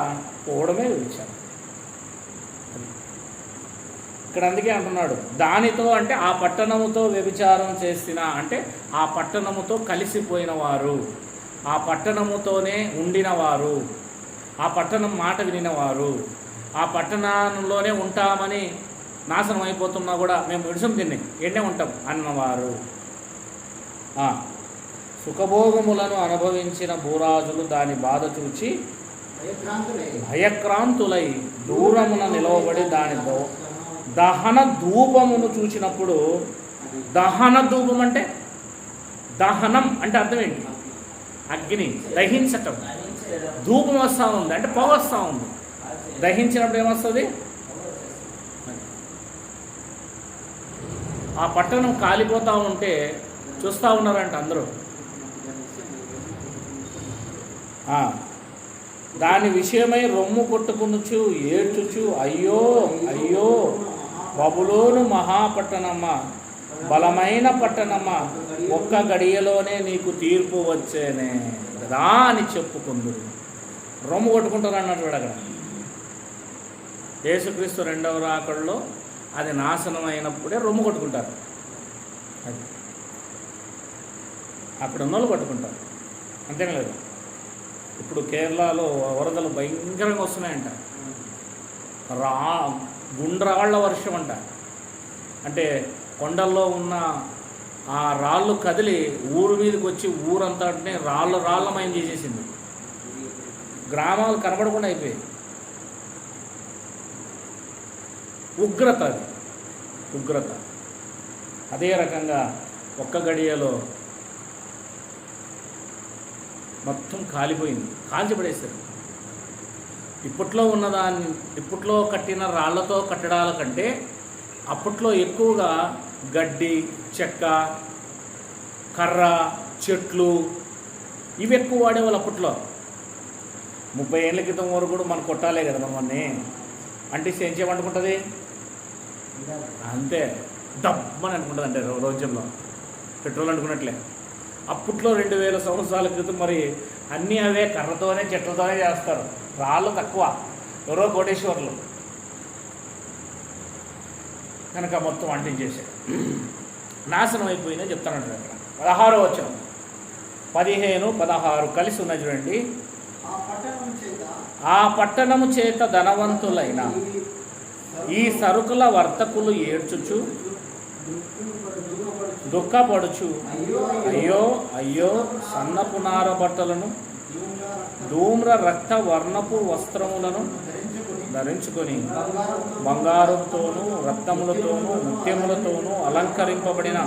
[SPEAKER 1] పోవడమే వ్యభిచారం. ఇక్కడ అందుకే అంటున్నాడు దానితో, అంటే ఆ పట్టణముతో వ్యభిచారం చేసిన, అంటే ఆ పట్టణముతో కలిసిపోయిన వారు, ఆ పట్టణముతోనే ఉండినవారు, ఆ పట్టణం మాట వినినవారు, ఆ పట్టణంలోనే ఉంటామని నాశనం అయిపోతున్నా కూడా మేము విడుసం తిని ఎన్నే ఉంటాం అన్నవారు, సుఖభోగములను అనుభవించిన భూరాజులు దాని బాధ చూచి భయక్రాంతులై దూరమున నిలవబడి దానితో దహన ధూపమును చూచినప్పుడు, దహన ధూపం అంటే దహనం అంటే అర్థం ఏంటి? అగ్ని దహించటం. ధూపం వస్తూ ఉంది అంటే పొగ వస్తూ ఉంది. దహించినప్పుడు ఏమొస్తుంది? ఆ పట్టణం కాలిపోతూ ఉంటే చూస్తూ ఉన్నారంట అందరూ. దాని విషయమై రొమ్ము కొట్టుకునుచు ఏడ్చుచు అయ్యో అయ్యో బబులోను మహాపట్టణమ్మ, బలమైన పట్టణమ్మ, ఒక్క గడియలోనే నీకు తీర్పు వచ్చేనే కదా అని చెప్పుకుందరు. రొమ్ము కొట్టుకుంటారు అన్నట్టు అక్కడ. యేసుక్రీస్తు రెండవ రాకడలో అది నాశనం అయినప్పుడే రొమ్ము కొట్టుకుంటారు. అది అక్కడ ఉన్నోళ్ళు కొట్టుకుంటారు, అంతేనా లేదు? ఇప్పుడు కేరళలో వరదలు భయంకరంగా వస్తున్నాయంట. గుండ్రాళ్ల వర్షం అంట. అంటే కొండల్లో ఉన్న ఆ రాళ్ళు కదిలి ఊరు మీదకి వచ్చి ఊరంతటినే రాళ్ళమయం చేసేసింది. గ్రామాలు కనబడకుండా అయిపోయాయి. ఉగ్రత అది, ఉగ్రత. అదే రకంగా ఒక్క గడియలో మొత్తం కాలిపోయింది, కాల్చిపడేశారు. ఇప్పట్లో కట్టిన రాళ్లతో కట్టడాల కంటే అప్పట్లో ఎక్కువగా గడ్డి, చెక్క, కర్ర, చెట్లు ఇవి ఎక్కువ వాడేవాళ్ళు అప్పట్లో. 30 ఏళ్ళ క్రితం వరకు కూడా మనం కొట్టాలే కదా మనల్ని. అంటే ఏం చేయమంటుకుంటుంది? అంతే దమ్మని అనుకుంటుంది. అంటే రోజుల్లో పెట్రోల్ అనుకున్నట్లే. అప్పట్లో 2000 సంవత్సరాల క్రితం మరి అన్నీ అవే కర్రతోనే చెట్లతోనే చేస్తారు. రాళ్ళు తక్కువ, ఎవరో కోటేశ్వర్లు కనుక మొత్తం అంటించేసాడు. నాశనం అయిపోయిందని చెప్తానంట అక్కడ. 16వ వచనం, 15, 16 కలిసి ఉన్నాయి చూడండి. ఆ పట్టణము చేత ధనవంతులైన ఈ సరుకుల వర్తకులు ఏడ్చుచు దుఃఖపడుచు అయ్యో అయ్యో సన్నపు నార బట్టలను, ధూమ్ర రక్త వర్ణపు వస్త్రములను ధరించుకొని బంగారంతోనూ రత్నములతోనూ ముత్యములతోనూ అలంకరింపబడిన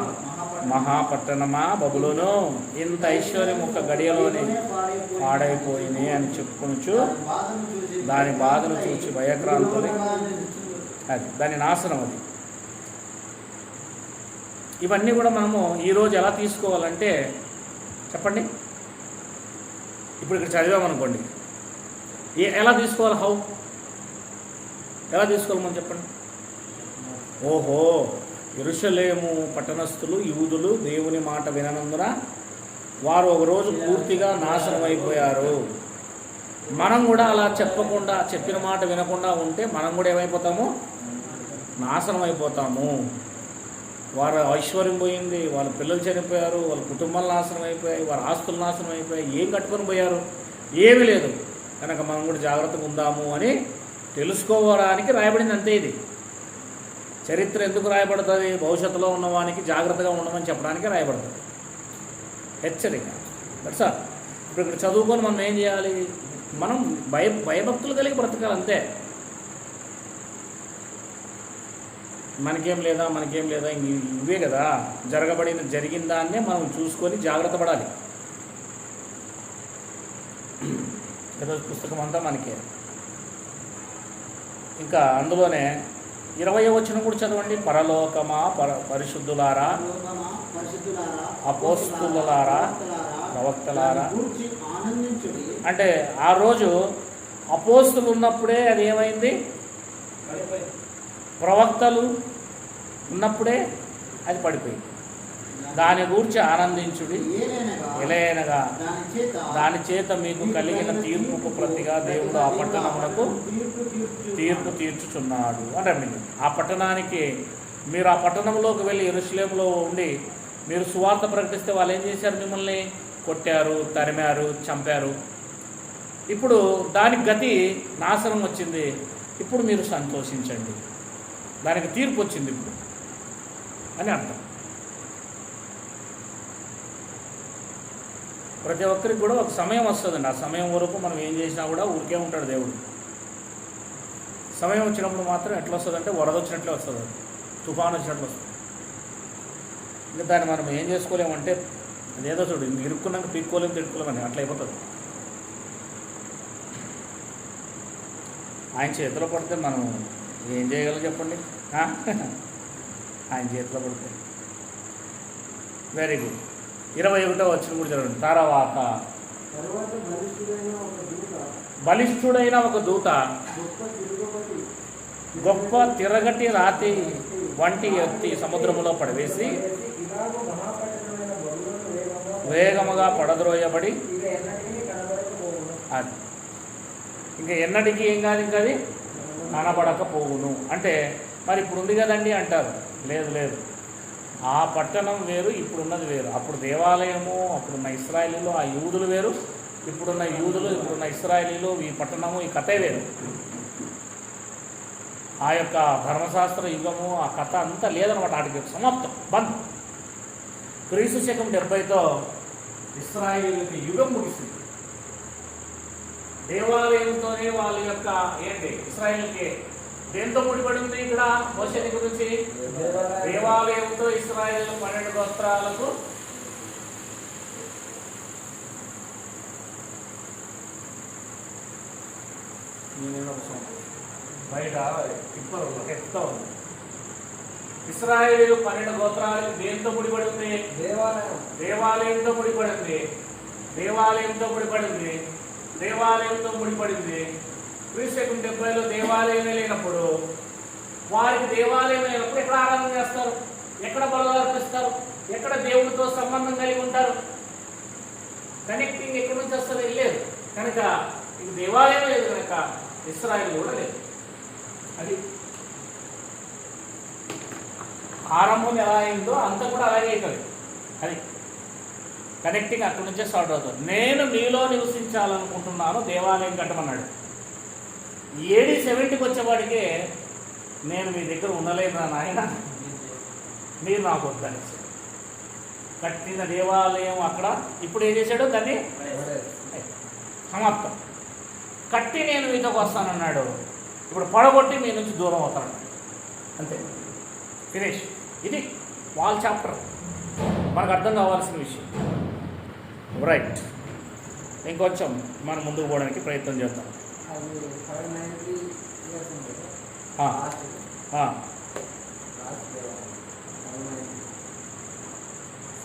[SPEAKER 1] మహాపట్టణమా బబులోను, ఇంత ఐశ్వర్యం ఒక గడియలోనే పాడైపోయినే అని చెప్పుకొనుచు దాని బాధను చూచి భయక్రాంతులై, అది దాని నాశనం. అది ఇవన్నీ కూడా మనము ఈరోజు ఎలా తీసుకోవాలంటే చెప్పండి. ఇప్పుడు ఇక్కడ చదివామనుకోండి, ఎలా తీసుకోవాలి? ఎలా తీసుకోవాలి మనం చెప్పండి. ఓహో, యెరూషలేము పట్టణస్థులు యూదులు దేవుని మాట విననందున వారు ఒకరోజు పూర్తిగా నాశనం అయిపోయారు. మనం కూడా అలా చెప్పకుండా, చెప్పిన మాట వినకుండా ఉంటే మనం కూడా ఏమైపోతాము? నాశనం అయిపోతాము. వారి ఐశ్వర్యం పోయింది, వాళ్ళ పిల్లలు చనిపోయారు, వాళ్ళ కుటుంబాలు నాశనం అయిపోయాయి, వారి ఆస్తులు నాశనం అయిపోయాయి, ఏం కట్టుకొని పోయారు? ఏమీ లేదు. కనుక మనం కూడా జాగ్రత్తగా ఉందాము అని తెలుసుకోవడానికి రాయబడింది అంతే. ఇది చరిత్ర ఎందుకు రాయబడుతుంది? భవిష్యత్తులో ఉన్నవానికి జాగ్రత్తగా ఉండమని చెప్పడానికి రాయబడుతుంది, హెచ్చరిక. బట్ సార్ ఇప్పుడు ఇక్కడ చదువుకొని మనం ఏం చేయాలి? మనం భయభక్తులు కలిగి బ్రతకాలి అంతే. మనకేం లేదా ఇవే కదా జరిగిన దాన్నే మనం చూసుకొని జాగ్రత్త పడాలి. ఈరోజు పుస్తకం అంతా మనకే. ఇంకా అందులోనే 20వ వచనం కూడా చదవండి. పరలోకమా పరిశుద్ధులారా, అపోస్తులారా, ప్రవక్తలారా. అంటే ఆ రోజు అపోస్తులు ఉన్నప్పుడే అది ఏమైంది? ప్రవక్తలు ఉన్నప్పుడే అది పడిపోయింది. దాని గూర్చి ఆనందించుడి, ఎలయనగా దాని చేత మీకు కలిగిన తీర్పుకు ప్రతిగా దేవుడు ఆ పట్టణమునకు తీర్పు తీర్చుచున్నాడు అని అర్థం. ఆ పట్టణానికి మీరు ఆ పట్టణంలోకి వెళ్ళి యెరూషలేములో ఉండి మీరు సువార్త ప్రకటిస్తే వాళ్ళు ఏం చేశారు? మిమ్మల్ని కొట్టారు, తరిమారు, చంపారు. ఇప్పుడు దానికి గతి నాశనం వచ్చింది. ఇప్పుడు మీరు సంతోషించండి, దానికి తీర్పు వచ్చింది ఇప్పుడు అని అర్థం. ప్రతి ఒక్కరికి కూడా ఒక సమయం వస్తుందండి. ఆ సమయం వరకు మనం ఏం చేసినా కూడా ఊరికే ఉంటాడు దేవుడు. సమయం వచ్చినప్పుడు మాత్రం ఎట్లా వస్తుందంటే వరద వచ్చినట్లే వస్తుంది, తుఫాను వచ్చినట్లు వస్తుంది. ఇంకా దాన్ని మనం ఏం చేసుకోలేమంటే అదేదో చూడు, ఇరుక్కున్నాక పీక్కోలేము, తిట్టుకోలేమని అట్లా అయిపోతుంది. ఆయన చేతిలో పడితే మనం ఏం చేయగలం చెప్పండి? ఆయన చేతిలో పడితే. Very good. 21వ వచనం కూడా చదవండి. తర్వాత బలిష్ఠుడైన ఒక దూత గొప్ప తిరగటి రాతి వంటి ఎత్తి సముద్రములో పడవేసి వేగముగా పడద్రోయబడి అది ఇంకా ఎన్నటికీ ఏం కాదు, ఇంకా అది కనబడకపోవును. అంటే మరి ఇప్పుడు ఉంది కదండి అంటారు. లేదు, ఆ పట్టణం వేరు, ఇప్పుడున్నది వేరు. అప్పుడు దేవాలయము, అప్పుడున్న ఇశ్రాయేలీలు, ఆ యూదులు వేరు, ఇప్పుడున్న యూదులు, ఇప్పుడున్న ఇశ్రాయేలీలు, ఈ పట్టణము, ఈ కథే వేరు. ఆ యొక్క ధర్మశాస్త్ర యుగము, ఆ కథ అంతా లేదనమాట. వాటికి సమాప్తం, బంద్. క్రీస్తు శకం 70తో ఇశ్రాయేలీలకి యుగం ముగిసింది. దేవాలయంతోనే వాళ్ళ యొక్క ఏంటి ఇశ్రాయేల్కి దేంతో ముడిపడి ఉంది? ఇక్కడ మోషే గురించి దేవాలయంతో ఇశ్రాయేల్ 12 గోత్రాలకు బయట ఎత్తుతో ఉంది. ఇశ్రాయేలు 12 గోత్రాలకు దేంతో ముడిపడి ఉంది? దేవాలయంతో ముడిపడింది. క్రీస్తు 70లో దేవాలయమే లేనప్పుడు, వారికి దేవాలయం లేనప్పుడు ఎక్కడ ఆరాధన చేస్తారు? ఎక్కడ బలులు అర్పిస్తారు? ఎక్కడ దేవుడితో సంబంధం కలిగి ఉంటారు? కనెక్టింగ్ ఎక్కడి నుంచి వస్తుంది? లేదు. కనుక ఇది దేవాలయం లేదు, కనుక ఇశ్రాయేలు కూడా లేదు. అది ఆరంభం ఎలా అయిందో అంత కూడా అలాగే అవుతుంది. అది కనెక్టింగ్ అక్కడి నుంచే స్టార్ట్ అవుతుంది. నేను నీలో నివసించాలనుకుంటున్నాను, దేవాలయం కట్టమన్నాడు. AD 70కి వచ్చేవాడికే నేను మీ దగ్గర ఉండలేదా నాయన, మీరు నాకు వద్దని కట్టిన దేవాలయం అక్కడ ఇప్పుడు ఏం చేశాడు? దాన్ని సమాప్తం. కట్టి నేను మీతోకి వస్తానన్నాడు, ఇప్పుడు పడగొట్టి మీ నుంచి దూరం అవుతాను, అంతే, ఫినిష్. ఇది వాల్ చాప్టర్, మనకు అర్థం కావాల్సిన విషయం. రైట్, ఇంకొంచెం మనం ముందుకు పోవడానికి ప్రయత్నం చేద్దాం.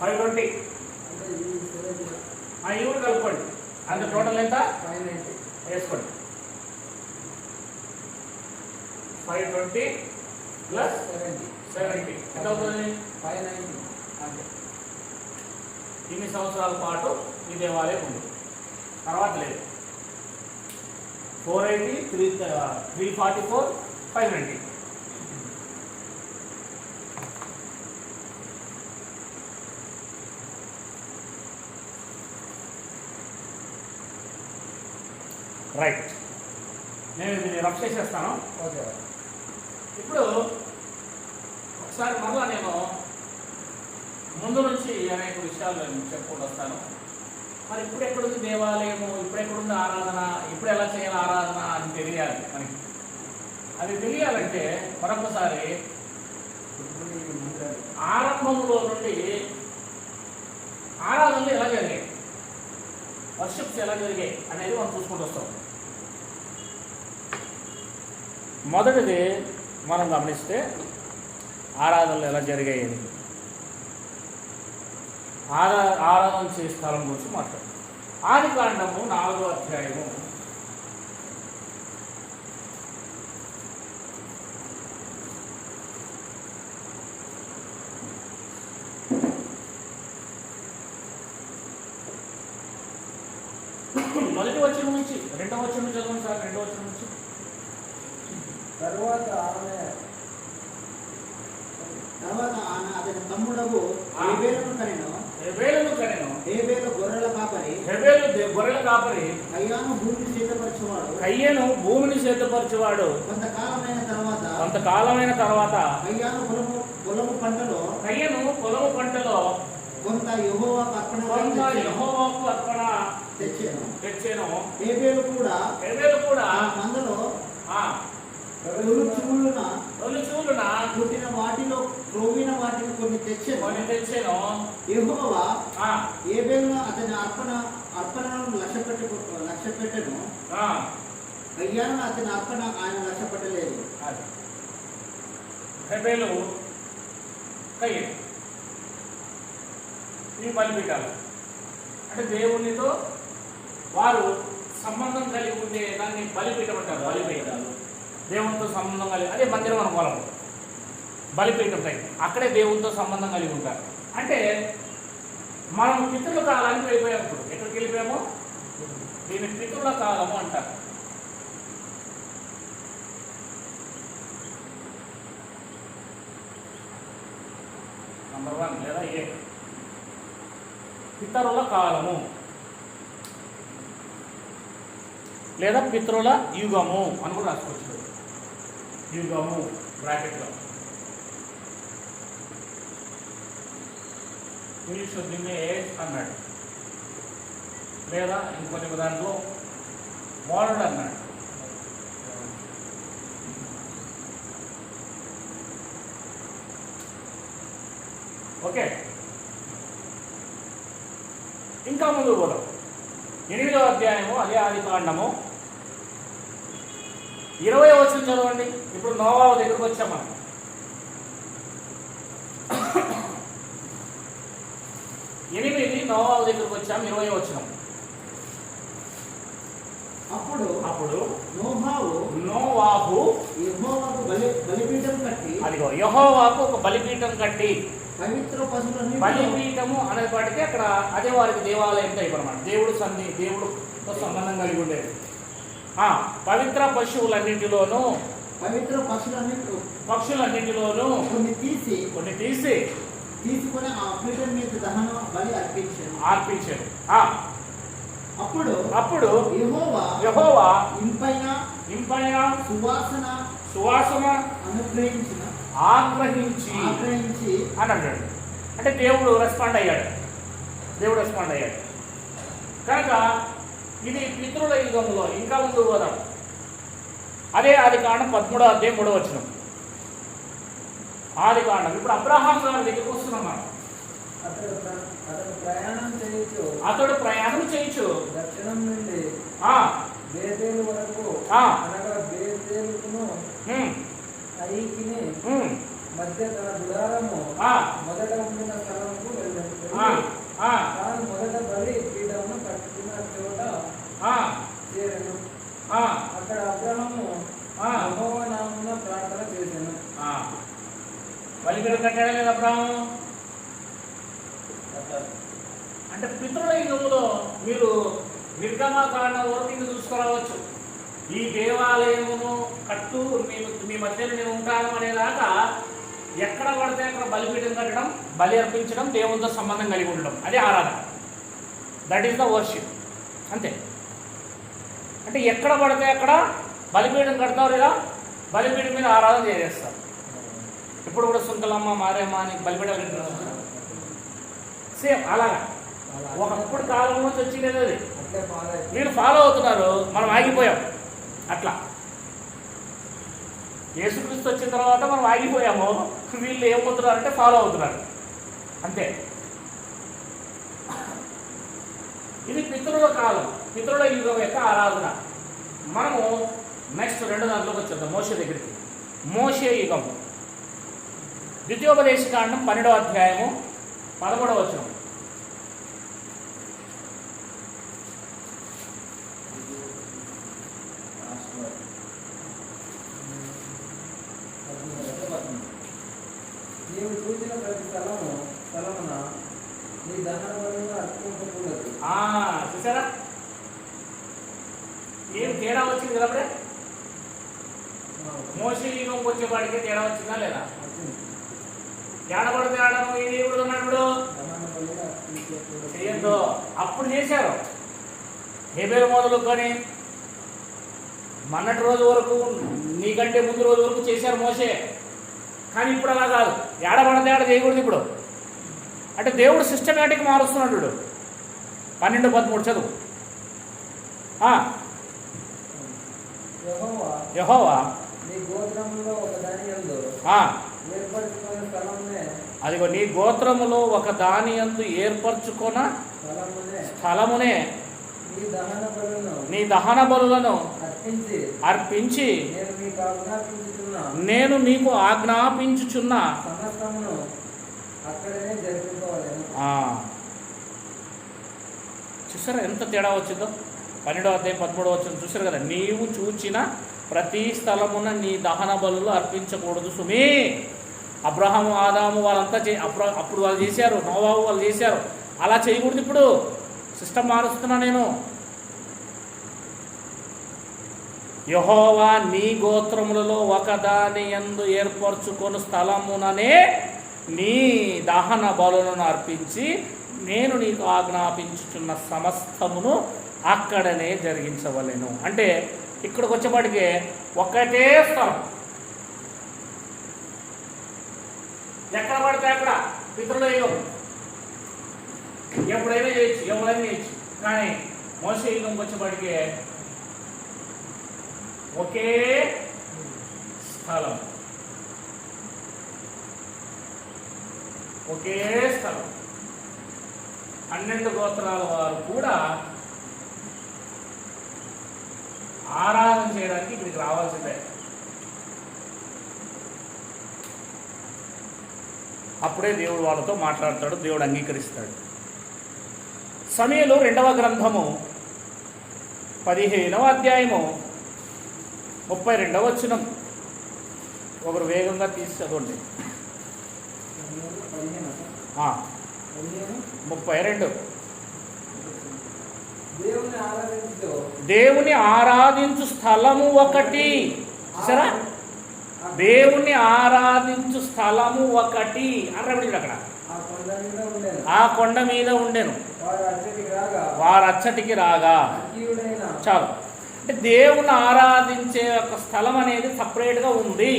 [SPEAKER 1] 520 ఇవి కలుపుకోండి. అంత టోటల్ ఎంత వేసుకోండి. 520 ప్లస్ 70 ఎంత అవుతుంది? 590. అంతే. ఇన్ని సంవత్సరాల పాటు ఈ దేవాలయం ఉంది, తర్వాత లేదు. 480, 344, 590. రైట్, నేను దీన్ని రఫ్ చేసేస్తాను.
[SPEAKER 2] ఓకే.
[SPEAKER 1] ఇప్పుడు ఒకసారి మరలా నేను ముందు నుంచి అనేక విషయాలు నేను చెప్పుకుంటూ వస్తాను. మరి ఇప్పుడు ఎక్కడుంది దేవాలయము, ఇప్పుడు ఎక్కడుంది ఆరాధన, ఇప్పుడు ఎలా చేయాలి ఆరాధన అని తెలియాలి మనకి. అది తెలియాలంటే మరొకసారి ఆరంభంలో నుండి ఆరాధనలు ఎలా జరిగాయి, వర్షిప్స్ ఎలా జరిగాయి అనేది మనం చూసుకుంటూ వస్తాం. మొదటిది మనం గమనిస్తే ఆరాధనలు ఎలా జరిగాయి అని, ఆరాధన చేసే స్థలం గురించి మాట్లాడు. ఆదికాండము 4వ అధ్యాయము 1వ వచనం నుంచి 2వ వచనం చదవండి సార్. 2వ వచనం నుంచి.
[SPEAKER 2] తర్వాత ఆమె
[SPEAKER 3] అతని తమ్ముడకు హేబేలును కనెను. హేబేలు గొర్రెల కాపరి.
[SPEAKER 1] కయ్యను భూమిని సిద్ధపరచువాడు. కొంతకాలమైన తర్వాత కయ్యను పొలము పంటలో
[SPEAKER 3] కొంత యెహోవాకు
[SPEAKER 1] అర్పణ తెచ్చెను.
[SPEAKER 3] హేబేలు కూడా మందలో తొలిచూలున పుట్టిన వాటిలో క్రొవ్విన వాటిని కొన్ని తెచ్చెను. యెహోవా హేబేలును అతని అర్పణను లక్ష్యపెట్టెను. కయ్యాను అతని అర్పణ ఆయన లక్ష్యపెట్టలేదు.
[SPEAKER 1] హేబేలు కయ్యను ఈ బలిపీఠాలు అంటే దేవునితో వారు సంబంధం కలిగి ఉండే దాన్ని బలిపీఠం అంటారు. బలిపీఠాలు దేవునితో సంబంధం కలిగి, అదే మందిరం అనుకోవాలి, బలిపీఠం టైప్, అక్కడే దేవునితో సంబంధం కలిగి ఉంటారు. అంటే మనం పితృల కాలానికి వెళ్ళిపోయాం. ఇప్పుడు ఎక్కడికి వెళ్ళిపోయామో దీన్ని పితృల కాలము అంటారు. నంబర్ 1 లేదా పితరుల కాలము లేదా పితరుల యుగము అని కూడా రాసుకోవచ్చు. యుగము బ్రాకెట్లో ఇంగ్లీష్లో దీన్ని ఏజ్ అన్నాడు, లేదా ఇంకొన్ని దాంట్లో మోడర్న్ అన్నాడు. ఓకే, ఇంకా ముందు పోదాం. 8వ అధ్యాయము అదే ఆదికాండము 20వ వచనం చదవండి. ఇప్పుడు నోవా దగ్గరకు వచ్చాం మనం. 8 నోవా దగ్గరకు వచ్చాం. 20వ వచనం. అప్పుడు నోవాహు
[SPEAKER 3] యెహోవాకు బలిపీఠం కట్టి,
[SPEAKER 1] అదిగో యెహోవాకు ఒక బలిపీఠం కట్టి,
[SPEAKER 3] పవిత్ర పశువులను
[SPEAKER 1] బలిపీఠము అనేపాటికి అక్కడ అదే వారికి దేవాలయం టైప్ అన్నమాట. దేవుడితో సంబంధం కలిగి ఉండేది. పవిత్ర పశువులన్నింటిలోనూ పక్షులన్నింటిలోనూ కొన్ని తీసి
[SPEAKER 3] తీసుకొని ఆ పీఠం మీద దహన బలి
[SPEAKER 1] అర్పించాడు.
[SPEAKER 3] అప్పుడు
[SPEAKER 1] యెహోవా ఇంపైన సువాసన ఆగ్రహించి అని అన్నాడు. అంటే దేవుడు రెస్పాండ్ అయ్యాడు. కనుక ఇది పితృల యుగంలో. ఇంకా ముందు పోదాం. అదే ఆదికాండం 13వ అధ్యాయం 3వ వచనం. ఆదికాండం. ఇప్పుడు అబ్రహాం గారి దగ్గరికి వస్తున్నాం మనం. అతడు ప్రయాణం చేయొచ్చు
[SPEAKER 2] దక్షిణం నుండి బేతేలు వరకు, అనగా బేతేలును ఐకిని మధ్య తన గుడారము మొదట ఉండిన స్థలముకు వెళ్ళాడు. తాను మొదట బలి పీఠమును కట్టిన చోట చేరెను. అక్కడ అబ్రహాము యెహోవా నామమున ప్రార్థన చేశాను.
[SPEAKER 1] బలిపీఠం కట్టాడా లేదా అబ్రహాము? అంటే పితృల యుగంలో మీరు నిర్గమకాండం వరకు ఇంక చూసుకురావచ్చు. ఈ దేవాలయమును కట్టు, మీ మధ్యలో నేను ఉంటాను అనేదాకా ఎక్కడ పడితే అక్కడ బలిపీఠం కట్టడం, బలి అర్పించడం, దేవునితో సంబంధం కలిగి ఉండడం, అదే ఆరాధన. That is the worship. అంతే. అంటే ఎక్కడ పడితే అక్కడ బలిపీఠం కడతారు లేదా, బలిపీఠం మీద ఆరాధన చేసేస్తారు. ఇప్పుడు కూడా సుంకలమ్మ మారేమ్మ అని బలిపీఠం కట్టారు. సేమ్ అలాగా ఒకప్పుడు కాలం నుంచి వచ్చింది అది.
[SPEAKER 2] అట్లే ఫాలో అయిపోయి
[SPEAKER 1] వీళ్ళు ఫాలో అవుతున్నారు, మనం ఆగిపోయాం. అట్లా యేసుక్రీస్తు వచ్చిన తర్వాత మనం ఆగిపోయాము, వీళ్ళు ఏమవుతున్నారు అంటే ఫాలో అవుతున్నారు అంతే. ఇది పితరుల కాలం, పితరుల యుగం యొక్క ఆరాధన. మనము నెక్స్ట్ 2 దాంట్లోకి వచ్చేద్దాం, మోషే దగ్గరికి. మోషే యుగం, ద్వితీయోపదేశకాండం 12వ అధ్యాయము 11వ వచనం.
[SPEAKER 2] నీవు చూసిన ప్రతి స్థలమున నీ దహన బలులను అర్పించకూడదు.
[SPEAKER 1] చూసారా ఏం తేడా వచ్చింది కదా అప్పుడే. మోషే యుగంకి వచ్చేవాడికి తేడా వచ్చిందా లేదా? ఏడబడితే ఆడము ఇది ఇప్పుడు ఉన్నాడు చెయ్యొద్దు. అప్పుడు చేశారు, హేబేలు మొదలుకొని మొన్నటి రోజు వరకు, నీకంటే ముందు రోజు వరకు చేశారు మోషే. కానీ ఇప్పుడు అలా కాదు, ఏడబడితే ఆడ చేయకూడదు ఇప్పుడు. అంటే దేవుడు సిస్టమేటిక్ మారుస్తున్నాడు. 12-13 చదువు. యెహోవా
[SPEAKER 2] నీ గోత్రములో ఒక దాని యందు ఏర్పరచుకున్న స్థలమునే,
[SPEAKER 1] అదిగో నీ గోత్రములో ఒక దాని యందు ఏర్పరచుకొన స్థలమునే
[SPEAKER 2] నీ దహన
[SPEAKER 1] నీ దహన
[SPEAKER 2] బలులను
[SPEAKER 1] బలులను
[SPEAKER 2] అర్పించి
[SPEAKER 1] నేను నీకు ఆజ్ఞాపించుచున్న
[SPEAKER 2] సమస్తమును అక్కడనే జరిపించవలెను.
[SPEAKER 1] చూసారా ఎంత తేడా వచ్చిందో? 12వ అధ్యాయం 13వ వచనం చూసారు కదా. నీవు చూచిన ప్రతి స్థలమున నీ దహన బలులు అర్పించకూడదు సుమి. అబ్రహాము ఆదాము వాళ్ళంతా అప్పుడు వాళ్ళు చేశారు, నోవాహు వాళ్ళు చేశారు. అలా చేయకూడదు. ఇప్పుడు సిస్టమ్ మారుస్తున్నా నేను. యెహోవా నీ గోత్రములలో ఒకదాని యందు ఏర్పరచుకొని స్థలముననే నీ దహన బలులను అర్పించి నేను నీకు ఆజ్ఞాపించుచున్న సమస్తమును అక్కడనే జరిగించవలెను. అంటే ఇక్కడికి వచ్చేపాటికి ఒకటే స్థలం, ఎక్కడ పడితే అక్కడ పితరుల యుగం. ఎప్పుడైనా చేయొచ్చు, ఎవరైనా చేయొచ్చు. కానీ మోషే యుగంకి వచ్చేపాటికి ఒకే స్థలం, ఒకే స్థలం. 12 గోత్రాల వారు కూడా ఆరాధన చేయడానికి ఇక్కడికి రావాల్సిందే. అప్పుడే దేవుడు వాళ్ళతో మాట్లాడతాడు, దేవుడు అంగీకరిస్తాడు. సమూయేలు 2వ గ్రంథము 15వ అధ్యాయము 32వ వచనం. ఒకరు వేగంగా తీసి చదవండి. 32. దేవుని ఆరాధించు స్థలము ఒకటి. సరే, దేవుణ్ణి ఆరాధించు స్థలము ఒకటి అన్నాడు. అక్కడ ఆ కొండ మీద ఉండెను, వారు అచ్చటికి రాగా. చాలు. అంటే దేవుని ఆరాధించే ఒక స్థలం అనేది సపరేట్గా ఉంది.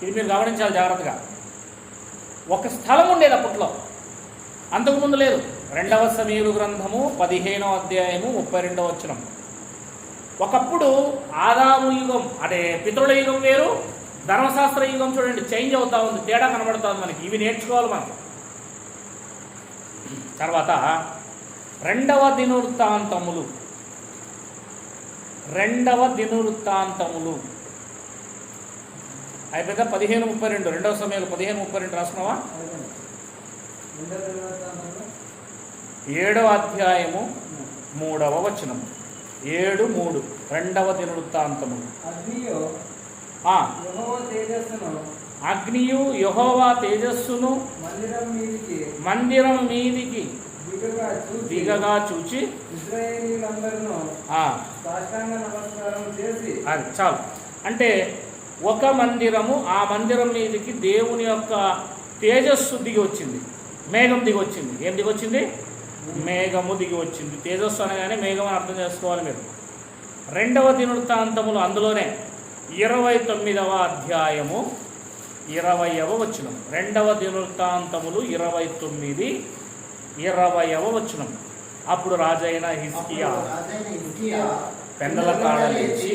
[SPEAKER 1] ఇది మీరు గమనించాలి జాగ్రత్తగా. ఒక స్థలం ఉండేది అప్పట్లో, అంతకుముందు లేదు. 2వ సమూయేలు గ్రంథము 15వ అధ్యాయము 32వ వచనం. ఒకప్పుడు ఆదాము యుగం, అంటే పితరుల యుగం వేరు, ధర్మశాస్త్ర యుగం చూడండి చేంజ్ అవుతా ఉంది, తేడా కనబడుతుంది మనకి. ఇవి నేర్చుకోవాలి మనం. తర్వాత 2వ దినవృత్తాంతములు, 2వ దినవృత్తాంతములు అయిపోయిందా? 15:32. 2వ సమూయేలు 15:32 రాసుకున్నావా? 7వ అధ్యాయము 3వ వచనం. 7:3 2వ దినవృత్తాంతములు. అగ్నియు యెహోవా తేజస్సును మందిరం మీదికి దిగగా చూచి అది చాలు. అంటే ఒక మందిరము, ఆ మందిరం మీదకి దేవుని యొక్క తేజస్సు దిగి వచ్చింది, మేఘం దిగి వచ్చింది. ఏం దిగి వచ్చింది? మేఘము దిగి వచ్చింది. తేజస్సు అనగానే మేఘం అని అర్థం చేసుకోవాలి మీరు. రెండవ దినవృత్తాంతములు అందులోనే 29వ అధ్యాయము 20వ వచనం. రెండవ దినవృత్తాంతములు 29, 20వ వచనం. అప్పుడు రాజైన హిజ్కియా పెందల కాడలేచి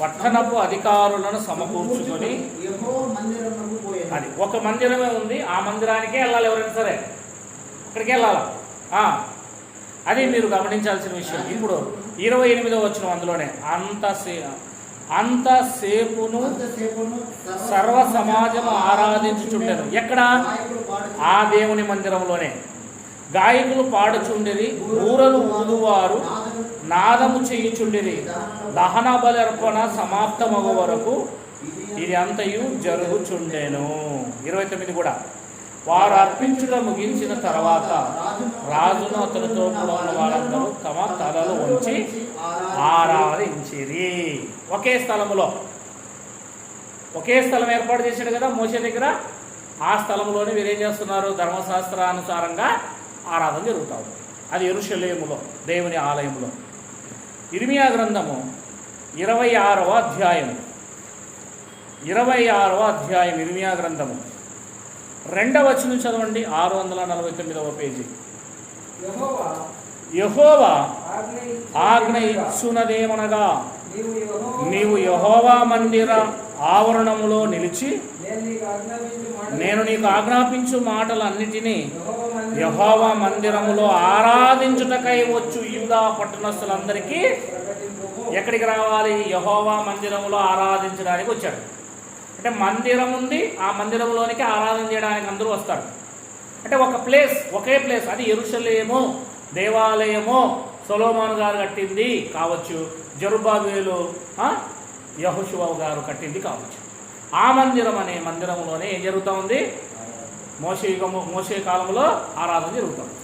[SPEAKER 1] పట్టణపు అధికారులను సమకూర్చుకొని, అది ఒక మందిరమే ఉంది, ఆ మందిరానికే వెళ్ళాలి ఎవరైనా సరే, అక్కడికి వెళ్ళాలి. అది మీరు గమనించాల్సిన విషయం. ఇప్పుడు 28వ వచనం అందులోనే అంతసేపును సర్వ సమాజము ఆరాధించుచుండెను. ఎక్కడ? ఆ దేవుని మందిరంలోనే. గాయకులు పాడుచుండిరి, బూరలు ఊదువారు నాదము చేయుచుండిరి. దహన బలి అర్పణ సమాప్తమగు వరకు ఇది అంతయు జరుగుచుండెను. 29 కూడా. వారు అర్పించుట ముగించిన తర్వాత రాజును అతనితో కూడా ఉన్న వారందరూ తమ తలలు వంచి ఆరాధించిరి. ఒకే స్థలములో, ఒకే స్థలం ఏర్పాటు చేశాడు కదా మోషే దగ్గర. ఆ స్థలంలోనే వీరేం చేస్తున్నారు? ధర్మశాస్త్రానుసారంగా ఆరాధన జరుగుతూ ఉంది. అది యెరూషలేములో, దేవుని ఆలయంలో. ఇర్మియా గ్రంథము 26వ అధ్యాయం, 26వ అధ్యాయం ఇర్మియా గ్రంథము 2వ వచనం చదవండి. 649వ పేజీ. యెహోవా ఆజ్ఞ ఇచ్చునదేమనగా, నీవు యెహోవా మందిర ఆవరణములో నిలిచి నేను నీకు ఆజ్ఞాపించు మాటలన్నిటినీ యెహోవా మందిరములో ఆరాధించుటకై వచ్చు యూదా పట్టణస్థులందరికీ ఎక్కడికి రావాలి? యెహోవా మందిరములో ఆరాధించడానికి వచ్చాడు. అంటే మందిరం ఉంది, ఆ మందిరంలోనికి ఆరాధన చేయడానికి అందరూ వస్తారు. అంటే ఒక ప్లేస్, ఒకే ప్లేస్. అది యెరూషలేము దేవాలయము సొలొమోను గారు కట్టింది కావచ్చు, జెరుబ్బాబెలు యెహోషువ గారు కట్టింది కావచ్చు. ఆ మందిరం అనే మందిరంలోనే ఏం జరుగుతూ ఉంది? మోషే కాలంలో ఆరాధన జరుగుతుంది.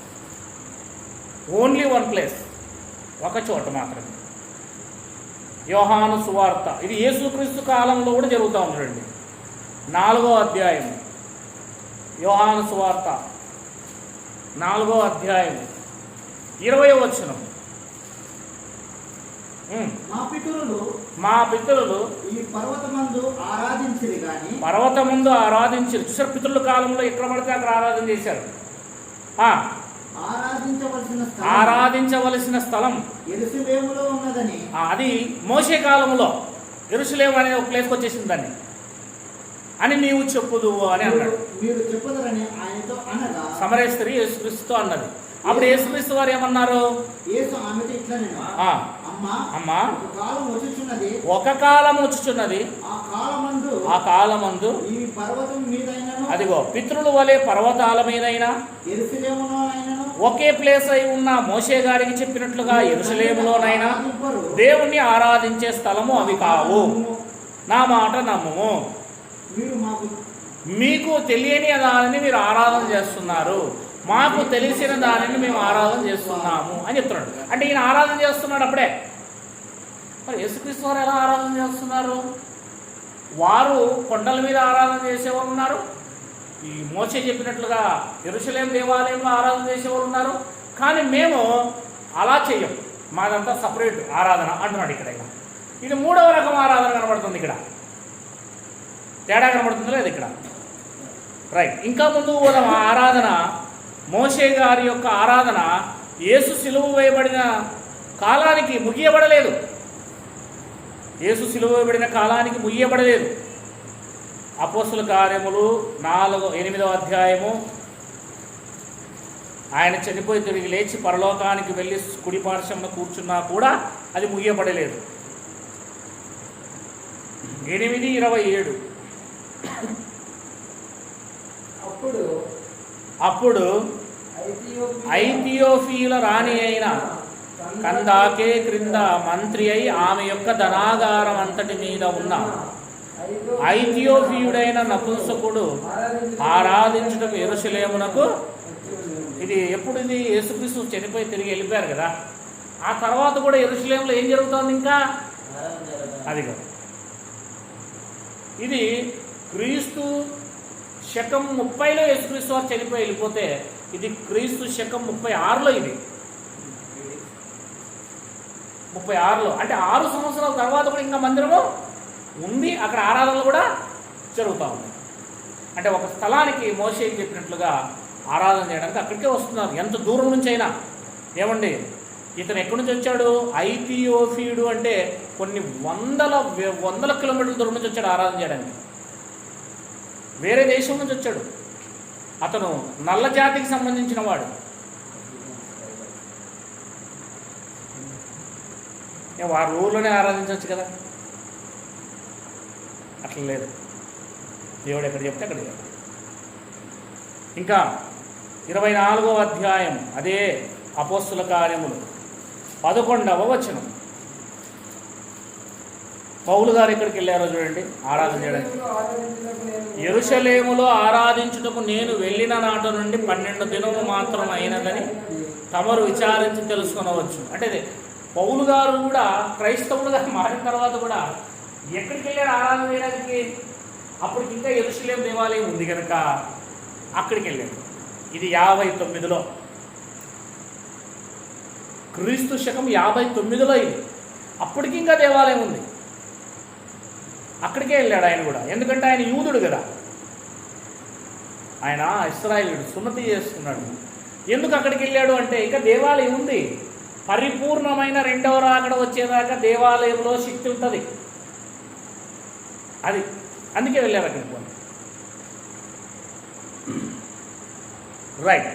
[SPEAKER 1] ఓన్లీ వన్ ప్లేస్, ఒక చోట మాత్రమే. యోహాను సువార్త, ఇది యేసుక్రీస్తు కాలంలో కూడా జరుగుతూ ఉంటుందండి. 4వ అధ్యాయం యోహాను సువార్త 4వ అధ్యాయం 20వ వచనం. మా పితరులు
[SPEAKER 3] ఈ పర్వతమందు ఆరాధించిరి గాని,
[SPEAKER 1] పర్వతమందు ఆరాధించారు. చూసారు, పితరుల కాలంలో ఎక్కడ పడితే అక్కడ ఆరాధన చేశారు. ఆరాధించవలసిన స్థలం
[SPEAKER 3] యెరూషలేములో ఉన్నదని,
[SPEAKER 1] అది మోషే కాలంలో యెరూషలేము అనే ఒక ప్లేస్కి వచ్చేసింది దాన్ని అని నీవు చెప్పుదు అని అన్నాడు.
[SPEAKER 3] మీరు చెప్పుదరని ఆయనతో అనగా,
[SPEAKER 1] సమరయ స్త్రీ యేసుక్రీస్తుతో అన్నది. అప్పుడు యేసుక్రీస్తు వారు ఏమన్నారు?
[SPEAKER 3] యేసు ఆమెతో ఇట్లా,
[SPEAKER 1] అమ్మా
[SPEAKER 3] ఒక కాలం వచ్చుచున్నది,
[SPEAKER 1] ఆ కాలమందు
[SPEAKER 3] ఈ పర్వతం మీదైనను,
[SPEAKER 1] అదిగో పితరుల వలె పర్వతాల మీదైనా
[SPEAKER 3] యెరూషలేములోనైనను,
[SPEAKER 1] ఒకే ప్లేస్ అయి ఉన్న మోషే గారికి చెప్పినట్లుగా యెరూషలేములోనైనా దేవుణ్ణి ఆరాధించే స్థలము అవి కావు. నా మాట నమ్ముము. మీకు తెలియని దానిని మీరు ఆరాధన చేస్తున్నారు, మాకు తెలిసిన దానిని మేము ఆరాధన చేస్తున్నాము అని చెప్తున్నాడు. అంటే ఈయన ఆరాధన చేస్తున్నాడు అప్పుడే. మరి యేసుక్రీస్తు వారు ఎలా ఆరాధన చేస్తున్నారు? వారు కొండల మీద ఆరాధన చేసేవారు ఉన్నారు, ఈ మోషే చెప్పినట్లుగా యెరూషలేము దేవాలయంలో ఆరాధన చేసేవారు ఉన్నారు. కానీ మేము అలా చెయ్యం, మాదంతా సపరేట్ ఆరాధన అంటున్నాడు ఇక్కడ. ఇది 3వ రకం ఆరాధన కనబడుతుంది ఇక్కడ. తేడా కనబడుతుంది లేదు ఇక్కడ. రైట్. ఇంకా ముందు పోదాం. ఆ ఆరాధన, మోషే గారి యొక్క ఆరాధన యేసు సిలువ వేయబడిన కాలానికి ముగియబడలేదు. యేసు సిలువ వేయబడిన కాలానికి ముగియబడలేదు. అపోస్తుల కార్యములు 8వ అధ్యాయము, ఆయన చనిపోయి తిరిగి లేచి పరలోకానికి వెళ్ళి కుడి పార్శ్వమున కూర్చున్నా కూడా అది ముగియబడలేదు. 8:27. అప్పుడు ఐథియోపియుల రాణి అయిన కందాకే క్రింద మంత్రి అయి ఆమె యొక్క ధనాగారం అంతటి మీద ఉన్న ఐథియోపియుడైన నపుంసకుడు ఆరాధించుటకు యెరూషలేమునకు. ఇది ఎప్పుడు? ఇది యేసుక్రీస్తు చనిపోయి తిరిగి వెళ్ళిపోయారు కదా. ఆ తర్వాత కూడా యెరూషలేములో ఏం జరుగుతోంది ఇంకా? అదిగా ఇది క్రీస్తు శకం 30లో యేసుక్రీస్తు వారు చనిపోయి వెళ్ళిపోతే, ఇది క్రీస్తు శకం 36లో, ఇది 36లో, అంటే 6 సంవత్సరాల తర్వాత కూడా ఇంకా మందిరము ఉంది, అక్కడ ఆరాధనలు కూడా జరుగుతూ ఉన్నాయి. అంటే ఒక స్థలానికి మోషేకి చెప్పినట్లుగా ఆరాధన చేయడానికి అక్కడికే వస్తున్నారు, ఎంత దూరం నుంచి అయినా. ఏమండి, ఇతను ఎక్కడి నుంచి వచ్చాడు? ఐథియోపియుడు, అంటే కొన్ని వందల కిలోమీటర్ల దూరం నుంచి వచ్చాడు ఆరాధన చేయడానికి. వేరే దేశం నుంచి వచ్చాడు. అతను నల్ల జాతికి సంబంధించిన వాడు. వారి ఊర్లోనే ఆరాధించవచ్చు కదా, అట్లా లేదు. దేవుడు ఎక్కడ చెప్తే అక్కడ చెప్తాడు. ఇంకా 24వ అధ్యాయం, అదే అపోస్తుల కార్యములు 11వ వచనం. పౌలు గారు ఎక్కడికి వెళ్ళారో చూడండి ఆరాధన చేయడానికి. యెరూషలేములో ఆరాధించుటకు నేను వెళ్ళిన నాట నుండి 12 దినము మాత్రం అయినదని తమరు విచారించి తెలుసుకొనవచ్చు. అంటే పౌలు గారు కూడా క్రైస్తవులుగా మారిన తర్వాత కూడా ఎక్కడికి వెళ్ళారు ఆరాధన చేయడానికి? అప్పటికి ఇంకా యెరూషలేము దేవాలయం ఉంది కనుక అక్కడికి వెళ్ళాడు. ఇది 59లో, క్రీస్తు శకం 59లో ఇది. అప్పటికి ఇంకా దేవాలయం ఉంది, అక్కడికే వెళ్ళాడు ఆయన కూడా. ఎందుకంటే ఆయన యూదుడు కదా, ఆయన ఇశ్రాయేలుడు, సున్నతి చేసుకున్నాడు. ఎందుకు అక్కడికి వెళ్ళాడు అంటే ఇంకా దేవాలయం ఉంది, పరిపూర్ణమైన రెండవ రాకడ వచ్చేదాకా దేవాలయంలో శక్తి ఉంటుంది, అది అందుకే వెళ్ళారు అక్కడికి. రైట్,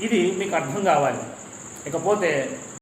[SPEAKER 1] ఇది మీకు అర్థం కావాలి. ఇకపోతే